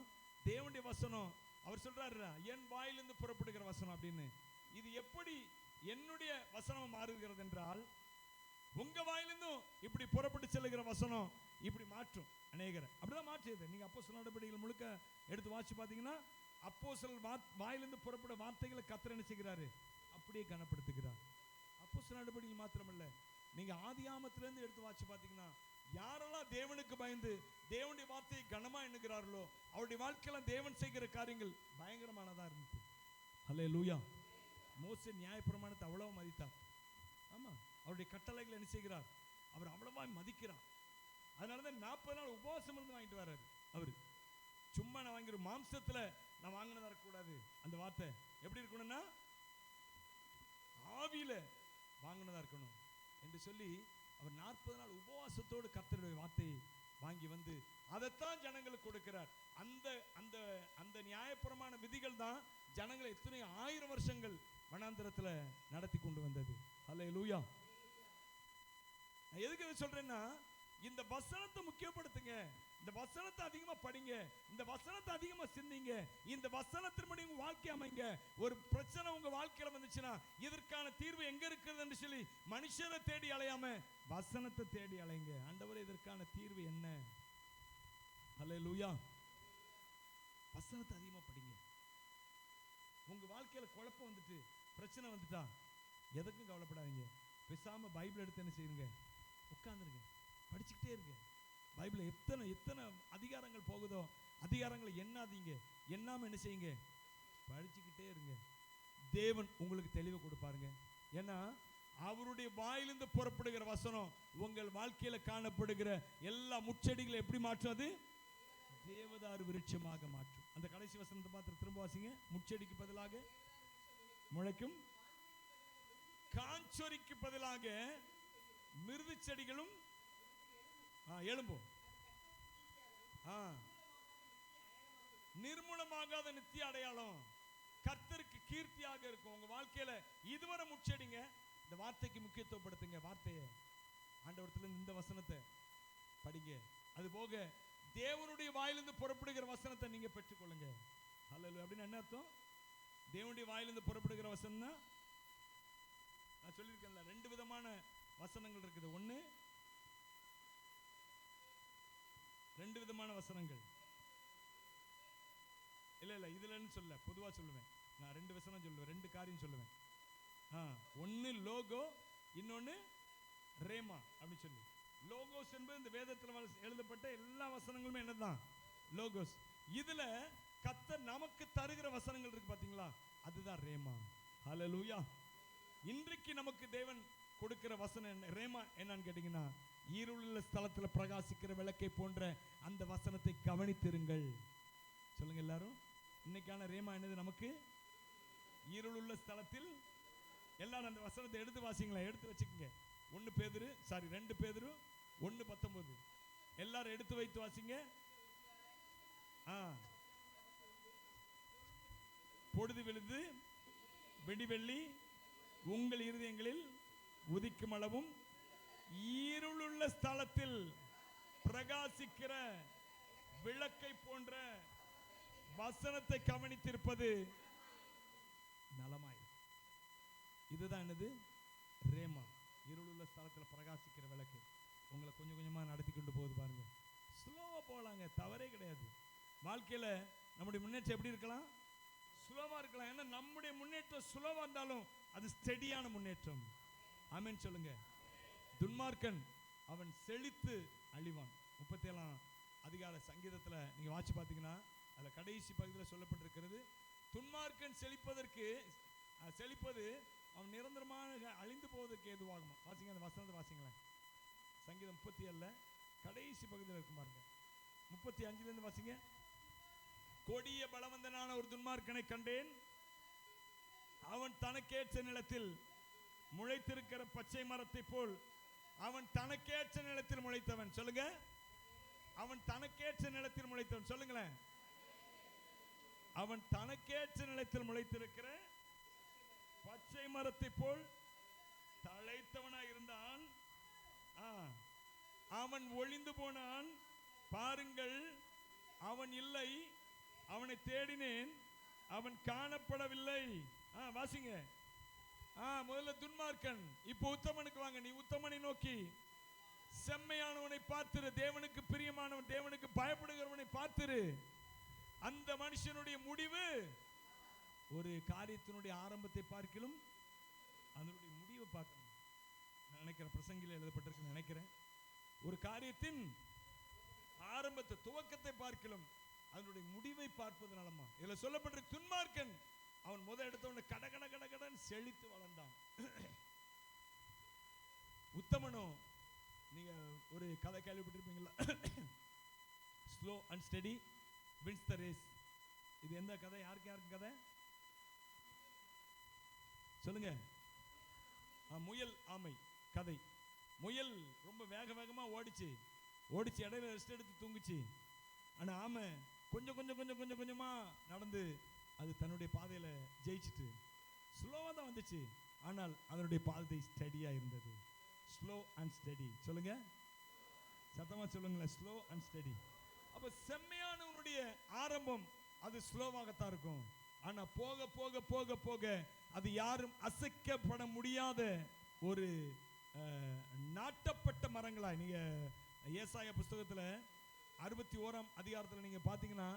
Speaker 1: தேவனுடைய வசனம். அவர் சொல்றாரு, என் வாயிலிருந்து புறப்படுகிற வசனம் அப்படின்னு. இது எப்படி என்னுடைய வசனம் மாறுகிறது என்றால், உங்க வாயிலிருந்தும் இப்படி புறப்பட்டு செல்லுகிற வசனம் இப்படி மாற்றும் அநேகரை. அப்படிதான் மாற்றியது. நீங்க அப்போஸ்தலர் நடபடிகள் முழுக்க எடுத்து வாசி பார்த்தீங்கன்னா, அப்போஸ்தலர் வாயிலிருந்து புறப்பட வார்த்தைகளை கர்த்தர் என்ன செய்கிறாரு? அப்படியே கனப்படுத்துகிறார். அப்போஸ்தலர் நடபடிகள் மாத்திரமல்ல, நீங்க ஆதியாமத்திலிருந்து எடுத்து வாசி பார்த்தீங்கன்னா, யாரெல்லாம் தேவனுக்கு பயந்து தேவனுடைய வார்த்தையை கனமா எண்ணுகிறார்களோ அவருடைய வாழ்க்கையில தேவன் செய்கிற காரியங்கள் பயங்கரமானதா இருந்துச்சு. அல்லேலூயா. மோசே நியாயப்பிரமாணத்தை அவ்வளவு மதித்தார். ஆமா, அவருடைய கட்டளைகளை என்ன செய்கிறார்? அவர் அவ்வளவா மதிக்கிறார். அதனாலதான் 40 நாள் உபவாசம் இருந்து வாங்கிட்டு வர்றாரு. அவரு சும்மா நான் வாங்கிற மாம்சத்துல நான் வாங்கினதா இருக்கக்கூடாது. அந்த வார்த்தை எப்படி இருக்கணும்னா ஆவியில வாங்கினதா இருக்கணும் என்று சொல்லி அவர் 40 நாள் உபவாசத்தோடு கர்த்தருடைய வார்த்தையை வாங்கி வந்து அதைத்தான் ஜனங்களுக்கு கொடுக்கிறார். அந்த அந்த அந்த நியாயப்பிரமாண விதிகள் தான் ஜனங்களை எத்தனை 1000 வருஷங்கள் வனாந்திரத்துல நடத்தி கொண்டு வந்தது. அல்லேலூயா. நான் எதுக்கு இதை சொல்றேன்னா, இந்த வசனத்தை முக்கியப்படுத்துங்க. இந்த வசனத்தை அதிகமா படிங்க. இந்த வசனத்தை அதிகமா சிந்திங்க. இந்த வசனத்தின்படி உங்க வாழ்க்கை அமைங்க. ஒரு பிரச்சனை உங்க வாழ்க்கையில வந்துச்சுன்னா இதற்கான தீர்வு எங்க இருக்குது என்று சொல்லி மனுஷரை தேடி அலையாம வசனத்தை தேடி அலைங்க. ஆண்டவரே, இதற்கான தீர்வு என்ன? அல்லேலூயா. வசனத்தை அதிகமா படிங்க. உங்க வாழ்க்கையில குழப்பம் வந்துட்டு பிரச்சனை வந்துட்டா எதுக்கும் கவலைப்படாதீங்க. பேசாம பைபிள் எடுத்து என்ன செய்யுங்க? உட்கார்ந்துருங்க, படிச்சுக்கிட்டே இருங்க. பைபிள் எத்தனை எத்தனை அதிகாரங்கள் போகுதோ அதிகாரங்களை எண்ணாதீங்க. எண்ணாம என்ன செய்யுங்க? படிச்சுக்கிட்டே இருங்க. தேவன் உங்களுக்கு தெளிவு கொடுப்பாருங்க. ஏன்னா அவருடைய வாயிலிருந்து புறப்படுகிற வசனம் உங்கள் வாழ்க்கையில காணப்படுகிற எல்லா முச்செடிகளை எப்படி மாற்றும்? அது தேவதாரு விருட்சமாக மாற்றும். அந்த கடைசி வசனத்தை பார்த்து திரும்ப வாசிங்க. முச்செடிக்கு பதிலாக முளைக்கும், காஞ்சொரிக்கு பதிலாக மிருது செடிகளும் எழும்பும். நிர்மூலமாகாத நித்திய அடையாளம் கர்த்தருக்கு கீர்த்தியாக இருக்கும் உங்க வாழ்க்கையில. இதுவரை முச்சடிங்க, இந்த வார்த்தைக்கு முக்கியத்துவப்படுத்துங்க. வார்த்தையை ஆண்டவரத்துல இந்த வசனத்தை படிங்க. அது போக தேவனுடைய வாயிலிருந்து புறப்படுகிற வசனத்தை நீங்க பெற்றுக்கொள்ளுங்க. ஹல்லேலூயா. அப்படின்னு என்ன அர்த்தம்? தேவனுடைய வாயிலிருந்து புறப்படுகிற வசனம் நான் சொல்லியிருக்கேன்ல, 2 விதமான வசனங்கள் இருக்குது. ஒன்று, 2 விதமான வசனங்கள் இல்ல இதுலன்னு சொல்ல, பொதுவா சொல்லுவேன். நான் 2 வசனம் சொல்லுவேன், 2 காரியம் சொல்லுவேன். ஒன்னு லோகோ, இன்னொன்னு ரேமா அப்படின்னு சொல்லி. லோகோஸ் என்பது இந்த வேதத்தில் எழுதப்பட்ட எல்லா வசனங்களுமே என்னதான்? லோகோஸ். இதுல கர்த்தர் நமக்கு தருகிற வசனங்கள் இருக்கு பாத்தீங்களா, அதுதான் ரேமா. ஹல்லேலூயா. இன்றைக்கு நமக்கு தேவன் கொடுக்கிற வசனம் என்ன? ரேமா என்னன்னு கேட்டீங்கன்னா, இருளுள்ள ஸ்தலத்தில் பிரகாசிக்கிற விளக்கை போன்ற அந்த வசனத்தை கவனித்திருங்கள். சொல்லுங்க எல்லாரும். இன்னைக்கான ரேமா என்னது நமக்கு? இருளுள்ள ஸ்தலத்தில். எல்லாரும் அந்த வசனத்தை எடுத்து வாசிங்களா, எடுத்து வச்சுக்கோங்க. 2 பேதுரு 1:19 எல்லாரும் எடுத்து வைத்து வாசிங்க. பொழுது விழுந்து வெடிவெள்ளி உங்கள் இருதயங்களில் உதிக்கும் அளவும் இருளுள்ள ஸ்தலத்தில் பிரகாசிக்கிற விளக்கை போன்ற வசனத்தை கவனித்திருப்பது நலமாய். இதுதான் என்னது? ரேமா. இருளுள்ள ஸ்தலத்தில் பிரகாசிக்கிற விளக்கு உங்களை கொஞ்சம் கொஞ்சமா நடத்தி கொண்டு போகுது பாருங்க. ஸ்லோவா போகலாங்க, தவறே கிடையாது. வாழ்க்கையில நம்முடைய முன்னேற்றம் எப்படி இருக்கலாம்? ஸ்லோவா இருக்கலாம். ஏன்னா நம்முடைய முன்னேற்றம் ஸ்லோவா இருந்தாலும் அது ஸ்டெடியான முன்னேற்றம். ஆமென் சொல்லுங்க. துன்மார்க்கன் அவன் செழித்து அழிவான். 37ஆம் அதிகார சங்கீதத்தில் நீங்க வாட்சி பார்த்தீங்கன்னா அதில் கடைசி பகுதியில் சொல்லப்பட்டிருக்கிறது, துன்மார்க்கன் செழிப்பது அவன் நிரந்தரமாக அழிந்து போவதற்கு ஏதுவாகுமா. வாசிங்க அந்த வசனத்தை வாசிங்களேன். சங்கீதம் 37 கடைசி பகுதியில் இருக்கும் பாருங்க. 35 வாசிங்க. கொடிய பலவந்தனான ஒரு துன்மார்க்கனை கண்டேன், அவன் தனக்கேற்ற நிலத்தில் முளைத்திருக்கிற பச்சை மரத்தை போல் அவன் தனக்கேற்ற நிலத்தில் முளைத்தவன். சொல்லுங்க, அவன் தனக்கேற்ற நிலத்தில் முளைத்தவன். சொல்லுங்களேன், அவன் தனக்கேற்ற நிலத்தில் முளைத்திருக்கிற பச்சை மரத்தை போல் தழைத்தவனாய் இருந்தான். அவன் ஒளிந்து போனான், பாருங்கள் அவன் இல்லை, அவனை தேடினேன், அவன் காணப்படவில்லை. வாசிங்க. முதல்ல துன்மார்க்கன், இப்போ உத்தமனுக்கு வாங்க. நீ உத்தமனை நோக்கி செம்மையானவனை பார்த்திரு, தேவனுக்கு பிரியமானவன், தேவனுக்கு பயப்படுகிறவனை பார்த்திரு. அந்த மனுஷனுடைய முடிவு ஒரு காரியத்தினுடைய ஆரம்பத்தை பார்க்கலும் அதனுடைய முடிவை பார்க்கணும். நினைக்கிறேன் பிரசங்கில எழுதப்பட்டிருக்கு நினைக்கிறேன். ஒரு காரியத்தின் ஆரம்பத்தை துவக்கத்தை பார்க்கலும் அதனுடைய முடிவை பார்ப்பது நலமா. இதுல சொல்லப்பட்டிருக்கு, துன்மார்க்கன் அவன் எடுத்தவன கடகடன் செழித்து வளர்ந்தான். உத்தமனோ, நீங்க ஒரு கதை கேள்விப்பட்டிருப்பீங்களா, slow and steady wins the race. இது எந்த கதை? யாருக்கு கதை சொல்லுங்க. முயல் ஆமை கதை. முயல் ரொம்ப வேகமா ஓடிச்சு இடையில ரெஸ்ட் எடுத்து தூங்குச்சு. ஆனா ஆமை கொஞ்சமா நடந்து அது தன்னுடைய பாதையில ஜெயிச்சிட்டு ஸ்லோவா தான் வந்துச்சு. ஆனால் அதனுடைய பாதை ஸ்டெடியா இருந்தது. Slow and steady. சொல்லுங்க, சத்தமா சொல்லுங்களேன், ஸ்லோ அண்ட் ஸ்டெடி. அப்ப செம்மையானவனுடைய ஆரம்பம் அது ஸ்லோவாகத்தான் இருக்கும். ஆனா போக போக போக போக அது யாரும் அசைக்கப்பட முடியாத ஒரு நாட்டப்பட்ட மரங்களாய். நீங்க ஏசாயா புஸ்தகத்துல 61ஆம் அதிகாரத்தில் நீங்க பாத்தீங்கன்னா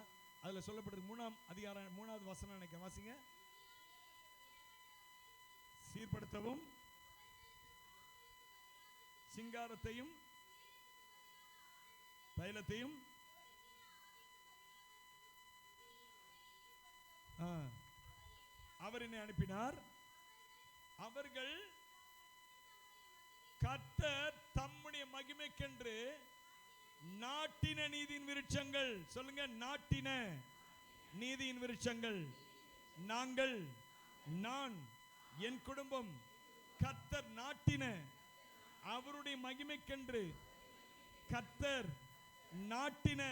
Speaker 1: அதுல சொல்லப்பட்டிருக்கு, 3ஆம் அதிகாரம் 3வது வசனம் நினைக்கிறேன். வாசிங்க. சீர்படுத்தவும் சிங்காரத்தையும் தைலத்தையும் அவர் என்னை அனுப்பினார். அவர்கள் கர்த்தர் தம்முடைய மகிமைக்கென்று நாட்டின நீதியின் விருட்சங்கள். சொல்லுங்க, நாட்டின நீதியின் விருட்சங்கள். நான் என் குடும்பம் கர்த்தர் நாட்டின, அவருடைய மகிமைக்கென்று கர்த்தர் நாட்டின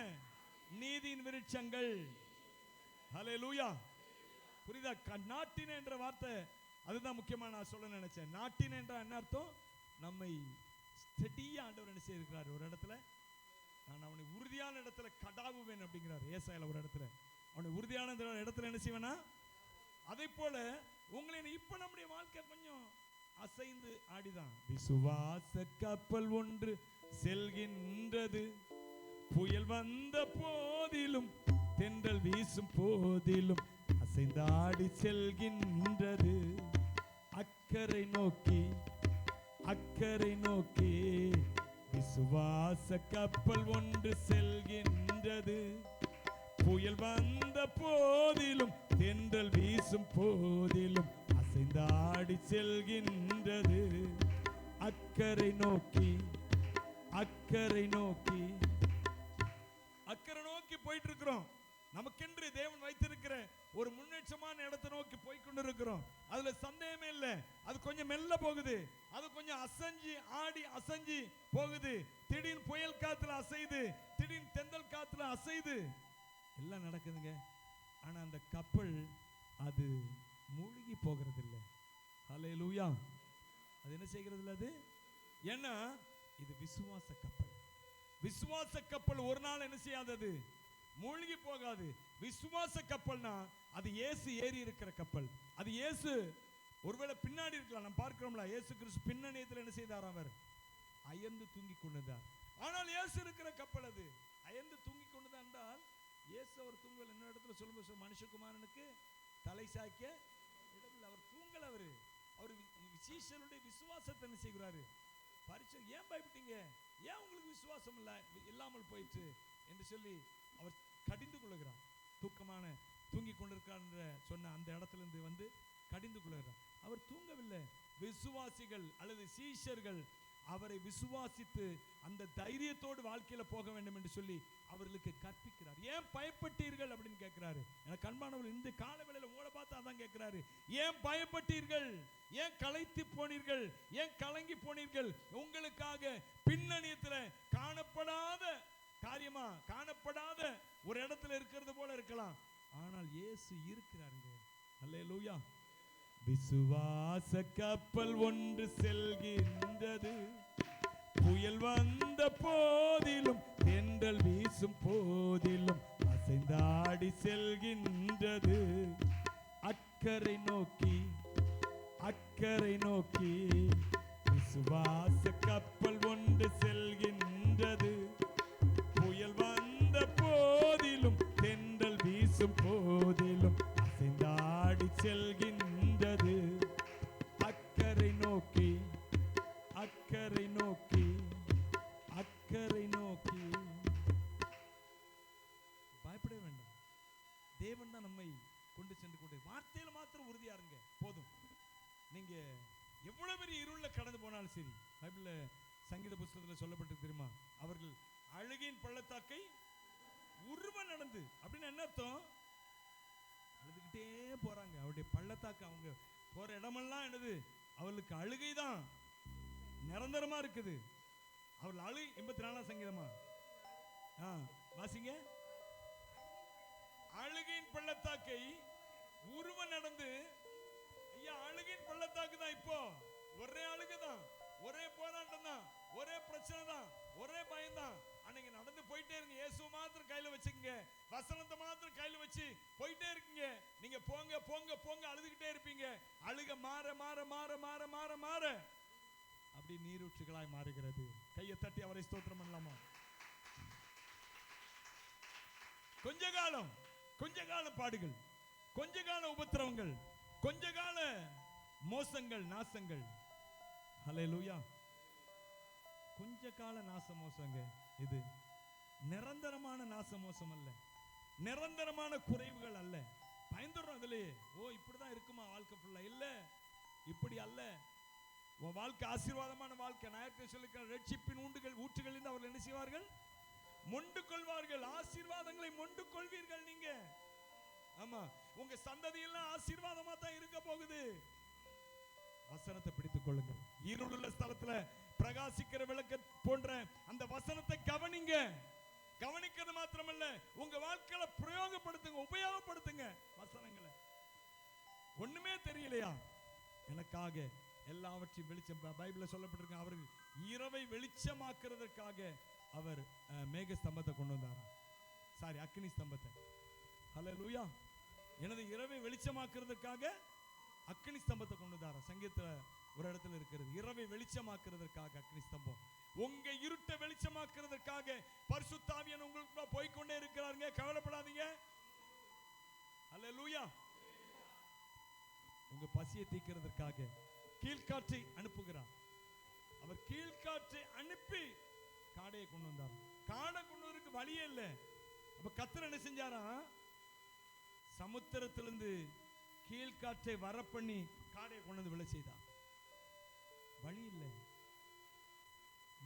Speaker 1: நீதியின் விருட்சங்கள். ஹல்லேலூயா. புரியுதா? நாட்டின என்ற வார்த்தை அதுதான் முக்கியமா நான் சொல்ல நினைச்சேன். நாட்டின என்ற என்ன அர்த்தம்? நம்மை ஸ்டெடியா ஆண்டவர் என்ன செய்திருக்கிறார். ஒரு இடத்துல நான் அவனை உறுதியான இடத்துல கடாவுவேன் அப்படிங்கிறார் ஏசாயால. ஒரு இடத்துல அவனை உறுதியான இடத்துல என்ன செய்வேனா, அதை போல உங்களை இப்ப நம்முடைய வாழ்க்கை கொஞ்சம் அசைந்து ஆடிதான். விசுவாச கப்பல் ஒன்று செல்கின்றது, புயல் வந்த போதிலும் தென்றல் வீசும் போதிலும் அசைந்தாடி செல்கின்றது. அக்கறை நோக்கி அக்கறை நோக்கி விசுவாச கப்பல் ஒன்று செல்கின்றது, புயல் வந்த போதிலும் தென்றல் வீசும் போதிலும் அசைந்தாடி செல்கின்றது. அக்கறை நோக்கி அக்கறை நோக்கி அக்கறை நோக்கி போயிட்டு இருக்கிறோம். நமக்கென்று தேவன் வைத்திருக்கிற ஒரு முன்னேற்றமான இடத்தை நோக்கி போய்கொண்டிருக்கிறோம். அதுல சந்தேகமே இல்லை. அது கொஞ்சம் மெல்ல போகுது, அது கொஞ்சம் அசைஞ்சு ஆடி அசைஞ்சு போகுது. திடீர்னு புயல் காத்துல அசைது, திடீர்னு தென்றல் காத்துல அசைது, எல்லாம் நடக்குதுங்க. ஆனா அந்த கப்பல் அது மூழ்கி போகிறது இல்லை. ஹல்லேலூயா. அது என்ன செய்கிறது இல்லை. அது ஏன்னா இது விசுவாச கப்பல். விசுவாச கப்பல் ஒரு நாள் என்ன செய்யாதது, மூழ்கி போகாது. விசுவாச கப்பல்னா அது இயேசு ஏறி இருக்கிற கப்பல். அது இயேசு ஒருவேளை பின்னாடி இருக்கலாம். நம்ம பார்க்கிறோம்ல, இயேசு கிறிஸ்து பின்னணியத்தில் என்ன செய்தார், அவர் அயர்ந்து தூங்கி கொண்டிருந்தார். ஆனால் இயேசு இருக்கிற கப்பல் அது அயர்ந்து தூங்கி கொண்டுதான் என்றால் இயேசு அவர் தூங்கல். என்ன இடத்துல சொல்லும்போது மனுஷகுமாரனுக்கு தலை சாய்க்க இடமில்லை. அவர் தூங்கல். அவர் சீஷருடைய விசுவாசத்தை என்ன செய்கிறாரு, பரிசு. ஏன் பயப்பட்டீங்க, ஏன் உங்களுக்கு விசுவாசம் இல்லாமல் போயிற்று என்று சொல்லி அவர் கடிந்து கொள்ளுகிறார். தூங்கி கொண்டிருக்கார் என்ற சொன்ன அந்த இடத்துல இருந்து வந்து கடிந்து கொள்ளுகிறார். அவர் தூங்கவில்லை. விசுவாசிகள் அல்லது சீஷர்கள் அவரை விசுவாசித்து அந்த தைரியத்தோடு வாழ்க்கையில போக வேண்டும் என்று சொல்லி அவர்களுக்கு கற்பிக்கிறார். ஏன் பயப்பட்டீர்கள் அப்படின்னு கேட்கிறாரு. எனக்கு அன்பானவர்கள், இந்த காலவேளையில உங்களை பார்த்து அதான் கேட்கிறாரு. ஏன் பயப்பட்டீர்கள், ஏன் களைத்து போனீர்கள், ஏன் கலங்கி போனீர்கள்? உங்களுக்காக பின்னணியத்தில் காணப்படாத காரியமா, காணப்படாத ஒரு இடத்துல இருக்கிறது போல இருக்கலாம், ஆனால் இயேசு இருக்கிறாருங்க. அல்லேலூயா. விசுவாச கப்பல் ஒன்று செல்கின்றது, புயல் வந்த போதிலும் தென்றல் வீசும் போதிலும் அசைந்தாடி செல்கின்றது. அக்கறை நோக்கி அக்கறை நோக்கி விசுவாச கப்பல் ஒன்று செல்கின்றது, புயல் வந்த போதிலும் தென்றல் வீசும் போதிலும் அசைந்தாடி செல்கின்றது. அக்கறை நோக்கி அக்கறை நோக்கி அக்கறை நோக்கி. பயப்பட வேண்டாம். தேவன் தான் நம்மை கொண்டு சென்று கொண்டு. வார்த்தையில மாத்திரம் உறுதியா இருங்க போதும். நீங்க எவ்வளவு பெரிய இருள கடந்து போனாலும் சரி. பைபிள்ல சங்கீத புத்தகத்தில் சொல்லப்பட்டு தெரியுமா, அவர்கள் அழுகையின் பள்ளத்தாக்கை உருவ நடந்து. அப்படின்னு என்ன அர்த்தம்? அழுதுகிட்டே போறாங்க. அவருடைய பள்ளத்தாக்கு, அவங்க போற இடமெல்லாம் என்னது, அவளுக்கு அழுகை தான் நிரந்தரமா இருக்குது. அவள் அழு 84 சங்கீதமா வாசிங்க. அழுகையின் பள்ளத்தாக்கை உருவ நடந்து. ஐயா, அழுகையின் பள்ளத்தாக்கு தான். இப்போ ஒரே அழுகுதான், ஒரே போராட்டம் தான், ஒரே பிரச்சனை தான், ஒரே பயம் தான். அன்னைக்கு நடந்து போயிட்டே இருங்க. இயேசு மாத்திரம் கையில வச்சுக்கங்க, வசனத்தை மாத்திரம் கையில வச்சு போயிட்டே இருக்கீங்க. நீங்க போங்க போங்க போங்க அழுதுகிட்டே இருப்பீங்க. அழுக மாற மாற மாற மாற மாற மாற அப்படி நீரூற்றுகளாய் மாறுகிறது. கையை தட்டி அவரை ஸ்தோத்திரம் பண்ணலாமா? கொஞ்ச காலம் பாடுகள், கொஞ்ச கால உபத்திரவங்கள், கொஞ்ச கால மோசங்கள், நாசங்கள். ஹல்லேலூயா. கொஞ்ச கால நாச மோசங்க. இது நிரந்தரமான நாச மோசம் அல்ல, நிரந்தரமான குறைவுகள் அல்ல. பயந்துடுறோம் அதுலயே. ஓ, இப்படிதான் இருக்குமா வாழ்க்கை ஃபுல்லா? இல்ல, இப்படி அல்ல. உன் வாழ்க்கை ஆசீர்வாதமான வாழ்க்கை. நான் சொல்லிக்கிற ரட்சிப்பின் ஊற்றுகளில் அவர்கள் என்ன செய்வார்கள்? மொண்டு கொள்வார்கள். ஆசீர்வாதங்களை மொண்டு கொள்வீர்கள் நீங்க. ஆமா, உங்க சந்ததி எல்லாம் ஆசீர்வாதமா தான் இருக்க போகுது. வசனத்தை பிடித்துக் கொள்ளுங்கள். இருளுள்ள ஸ்தலத்துல பிரகாசிக்கிற விளக்கு போன்ற அந்த வசனத்தை கவனிங்க. கவனிக்கிறது மாத்திரமல்ல, உங்க வாழ்க்கையில பிரயோகப்படுத்துங்க, உபயோகப்படுத்துங்க வசனங்களை. ஒண்ணுமே தெரியலையா, எனக்காக எல்லாவற்றையும் வெளிச்சம், பைபிள்ல சொல்லப்பட்டிருக்க, அவர் இரவை வெளிச்சமாக்குறதற்காக அவர் மேக ஸ்தம்பத்தை கொண்டு வந்தாரா, சாரி அக்னி ஸ்தம்பத்தை. ஹல்லேலூயா. எனது இரவை வெளிச்சமாக்குறதுக்காக அக்னி ஸ்தம்பத்தை கொண்டு வந்தாரா. சங்கீதத்துல ஒரு இடத்துல இருக்கிறது, இரவை வெளிச்சமாக்குறதற்காக அக்னி ஸ்தம்பம். உங்க இருட்டை வெளிச்சமாக்குறதற்காக பரிசுத்த ஆவியானவர் உங்களுக்கு போய்க்கொண்டே இருக்கிறாருங்க, கவலைப்படாதீங்க. ஹல்லேலூயா. உங்க பசியை தீர்க்கிறதற்காக கீழ்காற்றை அனுப்புகிறார். அவர் கீழ்காற்றை அனுப்பி காடையை கொண்டு வந்தார். காடை கொண்டு வரதுக்கு வழியே இல்லை. அப்ப கர்த்தர் என்ன செஞ்சாரா, சமுத்திரத்திலிருந்து கீழ்காற்றை வர பண்ணி காடையை கொண்டு வந்து விழ செய்தார். வழி இல்லை,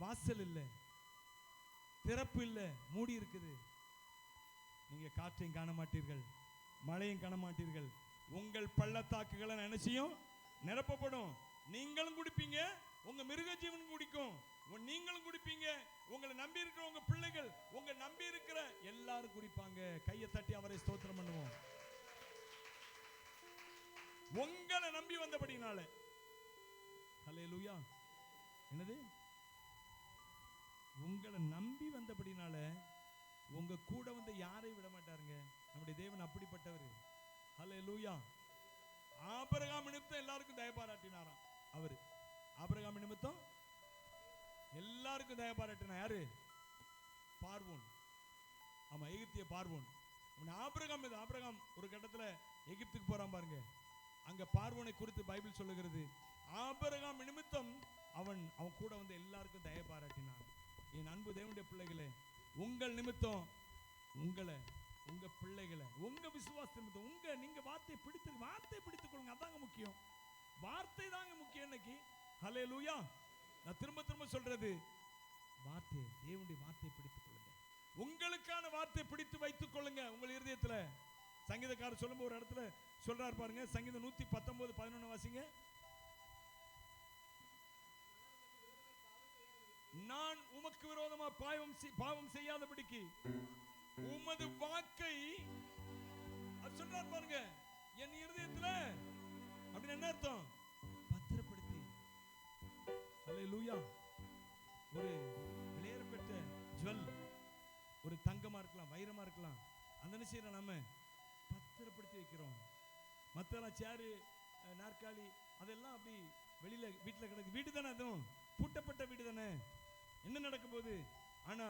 Speaker 1: வாசல் இல்லை, திறப்பு இல்லை, மூடி இருக்குது. நீங்க காற்றையும் காண மாட்டீர்கள், மழையும் காண மாட்டீர்கள். உங்கள் பள்ளத்தாக்குகளை என்ன செய்யும், நிரப்பப்படும். நீங்களும் குடிப்பீங்க, உங்க மிருக ஜீவன் குடிக்கும், நீங்களும் குடிப்பீங்க, உங்களை நம்பி இருக்கிற உங்க பிள்ளைகள், உங்க நம்பி இருக்கிற எல்லாரும் குடிப்பாங்க. கையை தட்டி அவரை ஸ்தோத்திரம் பண்ணுவோம். உங்களை நம்பி வந்தபடினால. ஹல்லேலூயா. என்னது, உங்களை நம்பி வந்தபடினால உங்க கூட வந்து யாரையும் விட மாட்டாருங்க. நம்முடைய தேவன் அப்படிப்பட்டவர். ஹல்லேலூயா. ஆபிரகாம் நிமித்தம் எல்லாருக்கும் தயவு பாராட்டினாராம். அவரு ஆபிரகாம் நிமித்தம் எல்லாருக்கும் தயவு பாராட்டினா யாரு, பார்வோன். ஆமா, எகிப்திய பார்வோன். ஆபிரகாம் ஒரு கட்டத்துல எகிப்துக்கு போறான் பாருங்க. அங்க பார்வோனை குறித்து பைபிள் சொல்லுகிறது, ஆபிரகாம் நிமித்தம் அவன் கூட வந்து எல்லாருக்கும் தயவு பாராட்டினான். என் அன்பு தேவனுடைய பிள்ளைகளே, உங்கள் நிமித்தம் உங்களை, உங்க பிள்ளைகளை, உங்க விசுவாச நிமித்தம் நீங்க வார்த்தையை பிடித்துக் கொள்ளுங்க. அதாங்க முக்கியம், வார்த்தை தாங்க முக்கியம் இன்னைக்கு. ஹல்லேலூயா. நான் திரும்ப சொல்றது, வார்த்தை, தேவனுடைய வார்த்தையை பிடித்துக் கொள்ளுங்க. உங்களுக்கான வார்த்தையை பிடித்து வைத்துக் கொள்ளுங்க உங்கள் இருதயத்துல. சங்கீதக்காரர் சொல்லும்போது ஒரு இடத்துல சொல்றார் பாருங்க, சங்கீதம் 119:11 வாசிங்க. நான் உமக்கு விரோதமா பாவம் செய்யாதபடிக்கு உமது வாக்கை சொல்றார் பாருங்க என் இருதயத்துல. அப்படின்னு என்ன அர்த்தம், பத்திரப்படுத்தி. ஹல்லேலூயா. ஒரு விலையேறப்பட்ட ஜுவல், ஒரு தங்கமா இருக்கலாம், வைரமா இருக்கலாம், அந்த நிச்சயம் நம்ம பத்திரப்படுத்தி வைக்கிறோம். மற்றெல்லாம் சேரு, நாற்காலி அதெல்லாம் அப்படி வெளியில வீட்டில் கிடக்கு. வீடு தானே, அதுவும் பூட்டப்பட்ட வீடு தானே, என்ன நடக்க போகுது. ஆனா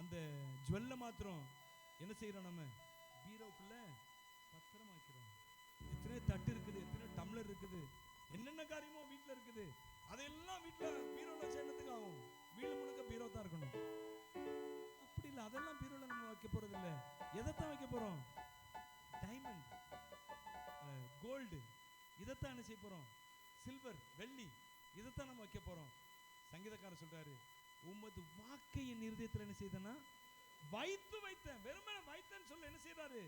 Speaker 1: அந்த ஜுவல்ல மாத்திரம் என்ன செய்யறோம், நம்ம பீரோக்குள்ள பத்திரமா வைக்கிறோம். எத்தனை தட்டு இருக்குது, எத்தனை டம்ளர் இருக்குது, என்னென்ன காரியமோ வீட்டில் இருக்குது. அதெல்லாம் வீட்டில் பீரோல சேர்ந்ததுக்கு ஆகும். வீடு முழுக்க பீரோ தான் இருக்கணும். அப்படி இல்லை, அதெல்லாம் பீரோல நம்ம வைக்க போறது இல்லை. எதைத்தான் வைக்க போறோம், டைமண்ட், கோல்டு, இதைத்தான் என்ன செய்ய போறோம், சில்வர், வெள்ளி, இதைத்தான் நம்ம வைக்க போறோம். சங்கீதக்காரர் சொல்றாரு, உமது வாக்கை என் இருதயத்தில் என்ன செய்தனா வைத்தேன். வெறுமனே வைத்தேன்னு சொல்ல என்ன செய்யறாரு,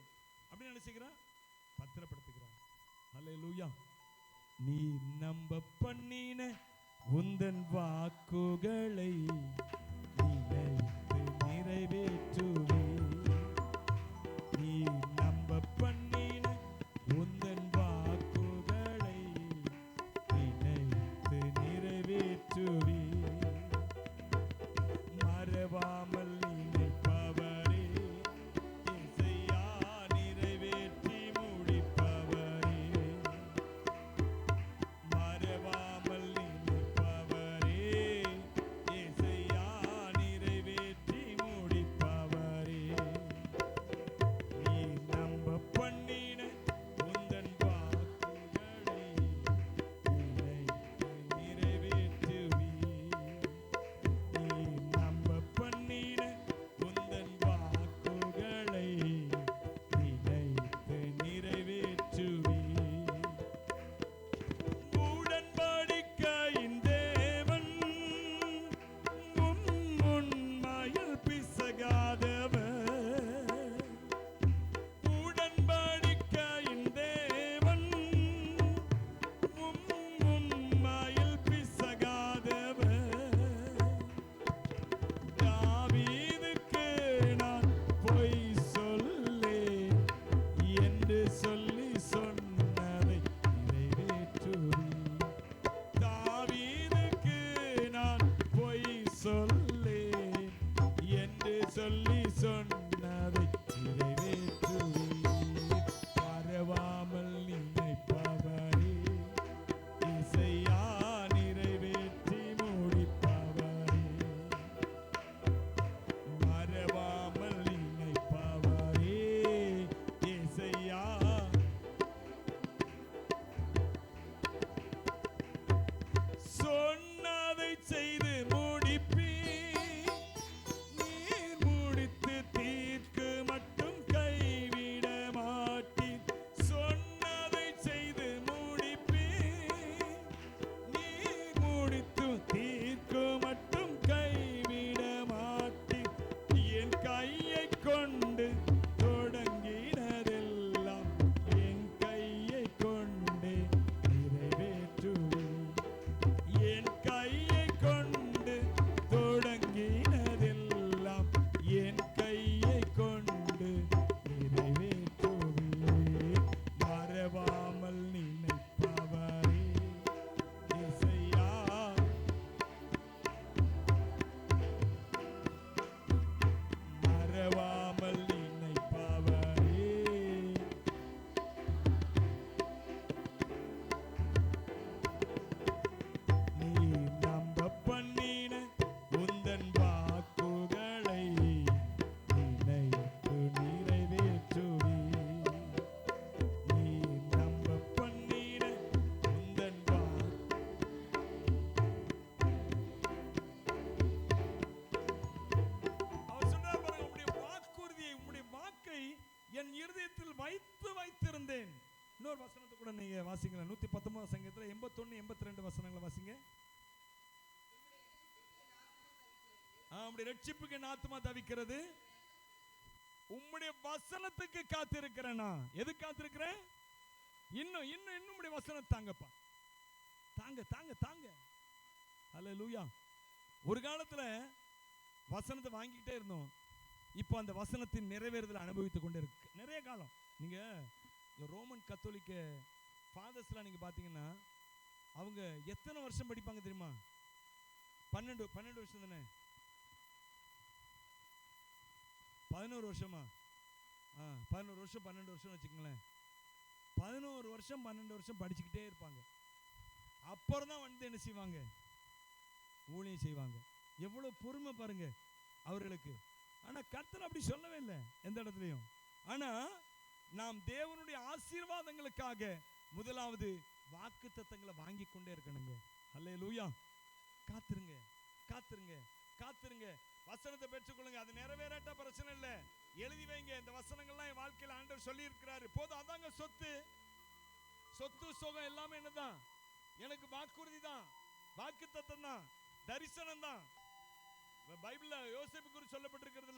Speaker 1: அப்படின்னு என்ன செய்கிறான், பத்திரப்படுத்துகிறான். ஹல்லேலூயா. நீ நம்ப பண்ணின உந்தன் வாக்குகளை நினைத்து நிறைவேற்றுவே. நீ நம்ப பண்ணின உந்தன் வாக்குகளை நினைத்து நிறைவேற்றுவே. மறவாமல் நினைப்பவரே, இசையா நிறைவேற்றி முடிப்பவரே. மறவாமல் நினைப்பவரே, இசையா நிறைவேற்றி முடிப்பவரே. என் இருதயத்தில் வைத்திருந்தேன். இன்னொரு வசனத்தை கூட நீங்க வாசிங்களேன். 119 சங்கீதத்துல 81 82 வசனங்களை வாசிங்க. உம்முடைய ரட்சிப்புக்கு என் ஆத்துமா தவிக்கிறது, உம்முடைய வசனத்துக்கு காத்திருக்கிறேனா. எது காத்திருக்கிறேன்? இன்னும் இன்னும் இன்னும் உம்முடைய வசனம் தாங்கப்பா, தாங்க தாங்க தாங்க. ஹல்லேலூயா. ஒரு காலத்துல வசனத்தை வாங்கிக்கிட்டே இருந்தோம், இப்போ அந்த வசனத்தின் நிறைவேறுதலை அனுபவித்துக் கொண்டே இருக்கு. நிறைய காலம் நீங்க ரோமன் கத்தோலிக்க ஃபாதர்ஸ்லாம் நீங்க பாத்தீங்கன்னா அவங்க எத்தனை வருஷம் படிப்பாங்க தெரியுமா? 12 வருஷம் தானே? 11 வருஷமா? 11 வருஷம் 12 வருஷம் வச்சுக்கங்களேன். 11 வருஷம் 12 வருஷம் படிச்சுக்கிட்டே இருப்பாங்க. அப்புறம் தான் வந்து என்ன செய்வாங்க? ஊழியம் செய்வாங்க. எவ்வளவு பொறுமை பாருங்க அவர்களுக்கு. ஆனா கர்த்தர் அப்படி சொல்லவே இல்லை எந்த இடத்துலையும். ஆனா நாம் தேவனுடைய ஆசீர்வாதங்களுக்காக முதலாவது வாக்குத்தத்தங்களை வாங்கி கொண்டே இருக்கணுங்க. ஹல்லேலூயா. காத்திருங்க காத்திருங்க காத்திருங்க. வசனத்தை பெற்றுக்கொள்ளுங்க. அது நிறைவேறாட்ட பிரச்சனை இல்லை, எழுதி வைங்க. இந்த வசனங்கள்லாம் என் வாழ்க்கையில் ஆண்டவர் சொல்லி இருக்கிறாரு, போதும். அதாங்க சொத்து. சொத்து சுகம் எல்லாமே என்னதான்? எனக்கு வாக்குறுதி தான், வாக்குத்தத்தம் தான், தரிசனம் தான். பைபிள்ல யோசேப்பு குறித்து சொல்லப்பட்டிருக்கிறது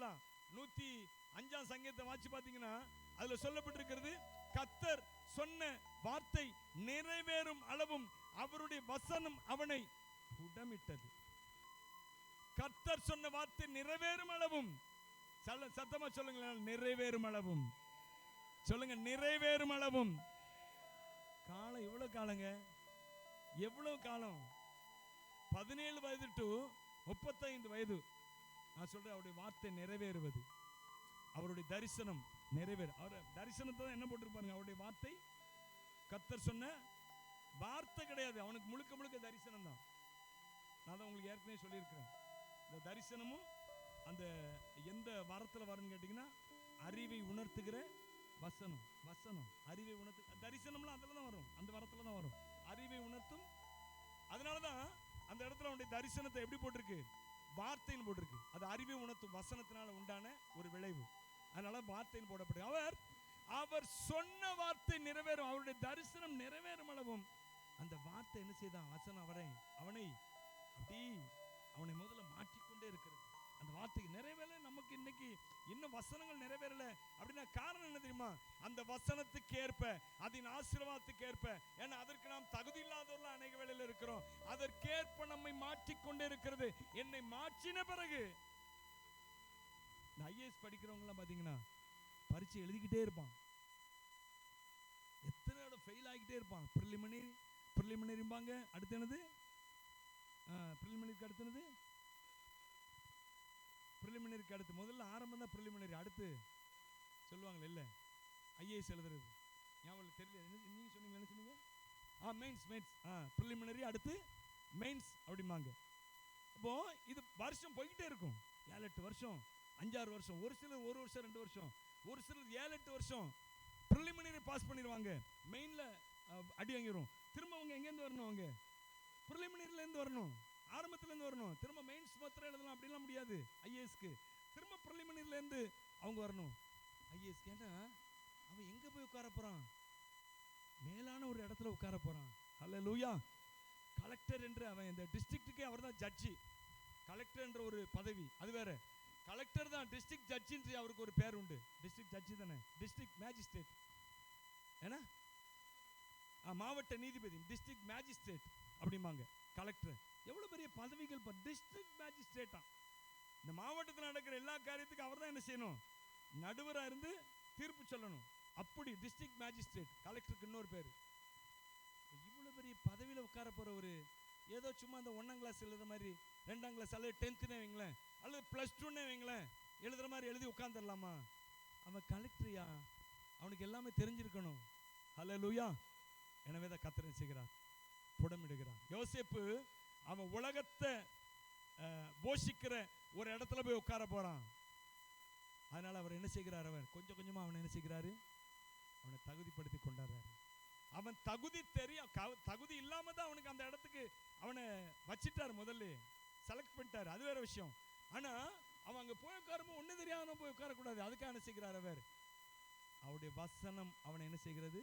Speaker 1: 105 சங்கீதத்தை வாசி பார்த்தீங்கன்னா அதுல சொல்லப்பட்டிருக்கிறது, கர்த்தர் சொன்ன வார்த்தை நிறைவேறும் அளவும் அவருடைய வசனம் அவனை புடமிட்டது. கர்த்தர் சொன்ன வார்த்தை நிறைவேறும் அளவும், சத்தமா சொல்லுங்க, நிறைவேறும் அளவும். சொல்லுங்க, நிறைவேறும் அளவும். காலம் எவ்வளவு காலங்க? எவ்வளவு காலம்? 17 வயது டு 35 வயது. நான் சொல்றேன், அவருடைய வார்த்தை நிறைவேறுவது, அவருடைய தரிசனம் நிறைவேறு. அவர் தரிசனத்தை தான் என்ன போட்டிருப்பாருங்க? அவருடைய வார்த்தை. கர்த்தர் சொன்ன வார்த்தை கிடையாது, அவனுக்கு முழுக்க முழுக்க தரிசனம் தான். நான் தான் உங்களுக்கு ஏற்கனவே சொல்லியிருக்கிறேன். இந்த தரிசனமும் அந்த எந்த வாரத்தில் வரும்னு கேட்டிங்கன்னா, அறிவை உணர்த்துகிற வசனம். வசனம் அறிவை உணர்த்து, தரிசனம்லாம் அதில் தான் வரும், அந்த வாரத்தில் தான் வரும். அறிவை உணர்த்தும். அதனால தான் அந்த இடத்துல அவனுடைய தரிசனத்தை எப்படி போட்டிருக்கு? வார்த்தைன்னு போட்டிருக்கு. அது அறிவை உணர்த்தும் வசனத்தினால உண்டான ஒரு விளைவு. அதனால வார்த்தைன்னு போடப்பட்டு, அவர் சொன்ன வார்த்தை நிறைவேறும், அவருடைய தரிசனம் நிறைவேறும் அளவும் அந்த வார்த்தை என்ன செய்தான்? வசனம் அவனை அப்படி அவனை முதல்ல மாற்றிக்கொண்டே இருக்கிறது. அந்த வார்த்தைக்கு நிறைவேறல. நமக்கு இன்னைக்கு இன்னும் வசனங்கள் நிறைவேறல அப்படின்னா காரணம் என்ன தெரியுமா? அந்த வசனத்துக்கு ஏற்ப, அதன் ஆசீர்வாதத்துக்கு ஏற்ப, ஏன்னா அதற்கு நாம் தகுதி இல்லாதவர்கள் அநேக வேளையில் இருக்கிறோம். அதற்கேற்ப நம்மை மாற்றிக்கொண்டே இருக்கிறது. என்னை மாற்றின பிறகு இந்த ஐஏஎஸ் படிக்கிறவங்க எல்லாம் பாத்தீங்கன்னா பரீட்சை எழுதிக்கிட்டே இருப்பான், எத்தனை இடம் ஃபெயில் ஆகிக்கிட்டே இருப்பான். ப்ரிலிமினரிம்பாங்க, அடுத்து என்னது? ப்ரிலிமினரிக்கு அடுத்து என்னது? ப்ரிலிமினரிக்கு அடுத்து முதல்ல ஆரம்பம் தான் ப்ரிலிமினரி. அடுத்து சொல்லுவாங்களே இல்லை ஐஏஎஸ் எழுதுறது, ஞாபகம் தெரியல. நீங்க சொன்னீங்க, என்ன சொன்னீங்க? மெயின்ஸ். ப்ரிலிமினரி அடுத்து மெயின்ஸ் அப்படிம்பாங்க. அப்போ இது வருஷம் போய்கிட்டே இருக்கும். 7-8 வருஷம், 5-6 வருஷம், ஒரு சிலர் 1 வருஷம் 2 வருஷம், ஒரு சிலர் 7-8 வருஷம் ப்ரிலிமினரி பாஸ் பண்ணிடுவாங்க. மெயின்ல அடி வாங்கிடும். திரும்ப அவங்க எங்கேருந்து வரணும்? அவங்க ப்ரிலிமினரிலேருந்து வரணும், ஆரம்பத்துலேருந்து வரணும். திரும்ப மெயின்ஸ் மாத்திரம் எழுதலாம் அப்படிலாம் முடியாது ஐஏஎஸ்க்கு. திரும்ப ப்ரிலிமினரிலேருந்து அவங்க வரணும் ஐஏஎஸ்க்கு. ஏன்னா அவன் எங்கே போய் உட்கார போகிறான்? மேலான ஒரு இடத்துல உட்கார போகிறான். ஹல்லேலூயா. கலெக்டர் என்று அவன் இந்த டிஸ்ட்ரிக்ட்டுக்கே அவர் தான் ஜட்ஜி. கலெக்டர் என்ற ஒரு பதவி, அது வேற. கலெக்டர் தான் டிஸ்ட்ரிக்ட் ஜட்ஜின்னு அவருக்கு ஒரு பேர் உண்டு. டிஸ்ட்ரிக்ட் ஜட்ஜி தானே, டிஸ்ட்ரிக்ட் மேஜிஸ்ட்ரேட். ஏன்னா மாவட்ட நீதிபதி, டிஸ்ட்ரிக்ட் மேஜிஸ்ட்ரேட் அப்படிம்பாங்க. கலெக்டர் எவ்வளவு பெரிய பதவிகள். டிஸ்ட்ரிக்ட் மேஜிஸ்ட்ரேட்டா இந்த மாவட்டத்தில் நடக்கிற எல்லா காரியத்துக்கும் அவர் தான் என்ன செய்யணும்? நடுவராக இருந்து தீர்ப்பு சொல்லணும். அப்படி டிஸ்ட்ரிக்ட் மேஜிஸ்ட்ரேட். கலெக்டருக்கு இன்னொரு பேர். இவ்வளவு பெரிய பதவியில் உட்கார போற ஒரு ஏதோ சும்மா அந்த 1ஆம் கிளாஸ் எழுதுற மாதிரி, 2ஆம் கிளாஸ் அல்லது 10th வைங்களேன், அல்லது +2 வைங்களேன், எழுதுற மாதிரி எழுதி உட்கார்ந்துடலாமா? அவன் கலெக்டரியா? அவனுக்கு எல்லாமே தெரிஞ்சிருக்கணும். ஹல்லேலூயா. எனவே தான் கர்த்தர் செய்கிறார், புடமிடுகிறார். யோசேப்பு அவன் உலகத்தை போஷிக்கிற ஒரு இடத்துல போய் உட்கார போறான். அதனால அவர் என்ன செய்கிறார்? அவர் கொஞ்சம் கொஞ்சமா அவனை என்ன செய்கிறாரு? அவனை தகுதிப்படுத்தி கொண்டாடுறாரு. அவன் தகுதி இல்லாம தான் அவனுக்கு அந்த இடத்துக்கு அவனை வச்சிட்டாரு, முதல்ல செலக்ட் பண்ணிட்டாரு, அது வேற விஷயம். ஆனா அவன் அங்க போய் உட்காரும்போது ஒண்ணு தெரியாம போய் உட்காரக்கூடாது. அதுக்காக என்ன செய்கிறார்? அவர் அவருடைய வசனம் அவனை என்ன செய்கிறது?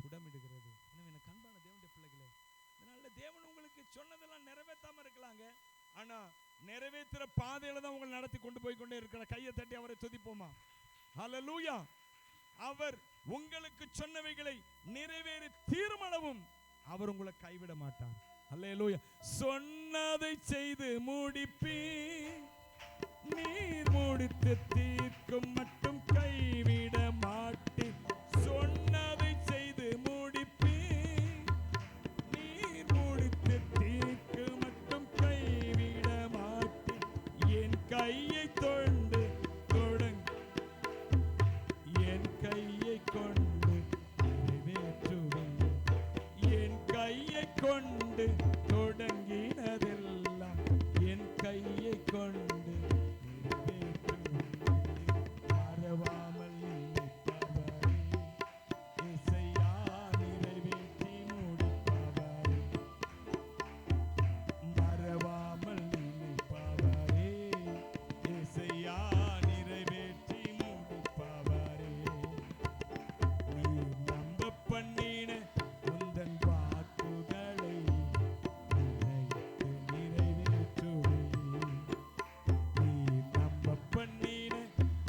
Speaker 1: புடமிடுகிறது. எனவே கண்பான தேவனுடைய பிள்ளைகளே, இதனால தேவன் உங்களுக்கு சொன்னதெல்லாம் நிறைவேற்றாம இருக்கலாங்க. ஆனா நிறைவேற்றுற பாதையில தான் உங்களை நடத்தி கொண்டு போய் கொண்டே இருக்கிற. கையை தட்டி அவரை துதிப்போமா? ஹல்லேலூயா. அவர் உங்களுக்கு சொன்னவைகளை நிறைவேறி தீர்மானமும் அவர் உங்களை கைவிட மாட்டார். ஹல்லேலூயா. சொன்னதை செய்து முடிப்பீர், நீர் முடித்து தீர்க்கும் மட்டும் கைவிட மாட்டேன். சொன்னதை செய்து முடிப்பீர், நீர் முடித்து தீர்க்கும் மட்டும் கைவிட மாட்டேன். என் கையை கொண்டு என் கையை கொண்டு நிறைவேற்றுவேன். என் கையை கொண்டு தொடங்கினதெல்லாம் என் கையை கொண்டு மறவாமல் நினைப்பவரே, இசையா நிறைவேற்றி முடிப்பவரே. மறவாமல் நினைப்பவரே, இசையா நிறைவேற்றி முடிப்பவரே. நீ நம்ப பண்ணின உந்தன் வாக்குகளை நினைத்து நிறைவேற்றுவேன். நீ நம்ப பண்ணின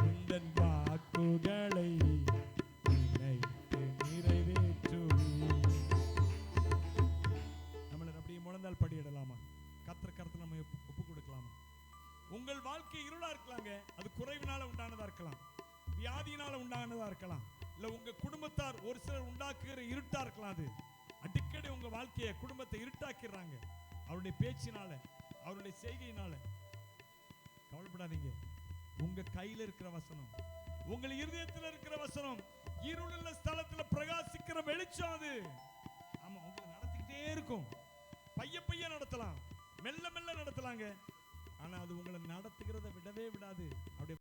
Speaker 1: உந்தன் வாக்குகளை நினைத்து நிறைவேற்றுவேன். நம்மளை அப்படியே முழந்தால் படியிடலாமா? கர்த்தர் கருத்துல நம்ம ஒப்பு கொடுக்கலாமா? உங்கள் வாழ்க்கை இருளா இருக்கலாங்க. அது குறைவினால உண்டானதா இருக்கலாம், வியாதியினால உண்டானதா இருக்கலாம், இல்ல உங்க குடும்பத்தார் ஒரு சிலர் உண்டாக்குகிற இருட்டா இருக்கலாம். அது அடிக்கடி உங்க வாழ்க்கையை குடும்பத்தை இருட்டாக்கிறாங்க அவருடைய பேச்சினால, அவருடைய செய்கையினால. கவலைப்படாதீங்க. உங்க கையில இருக்கிற வசனம், உங்கள் இருதயத்தில் இருக்கிற வசனம் இருளுள்ள ஸ்தலத்துல பிரகாசிக்கிற வெளிச்சம். அது ஆமா உங்களை நடத்திக்கிட்டே இருக்கும். பைய நடத்தலாம், மெல்ல மெல்ல நடத்தலாங்க. ஆனா அது உங்களை நடத்துகிறத விடவே விடாது. அப்படியே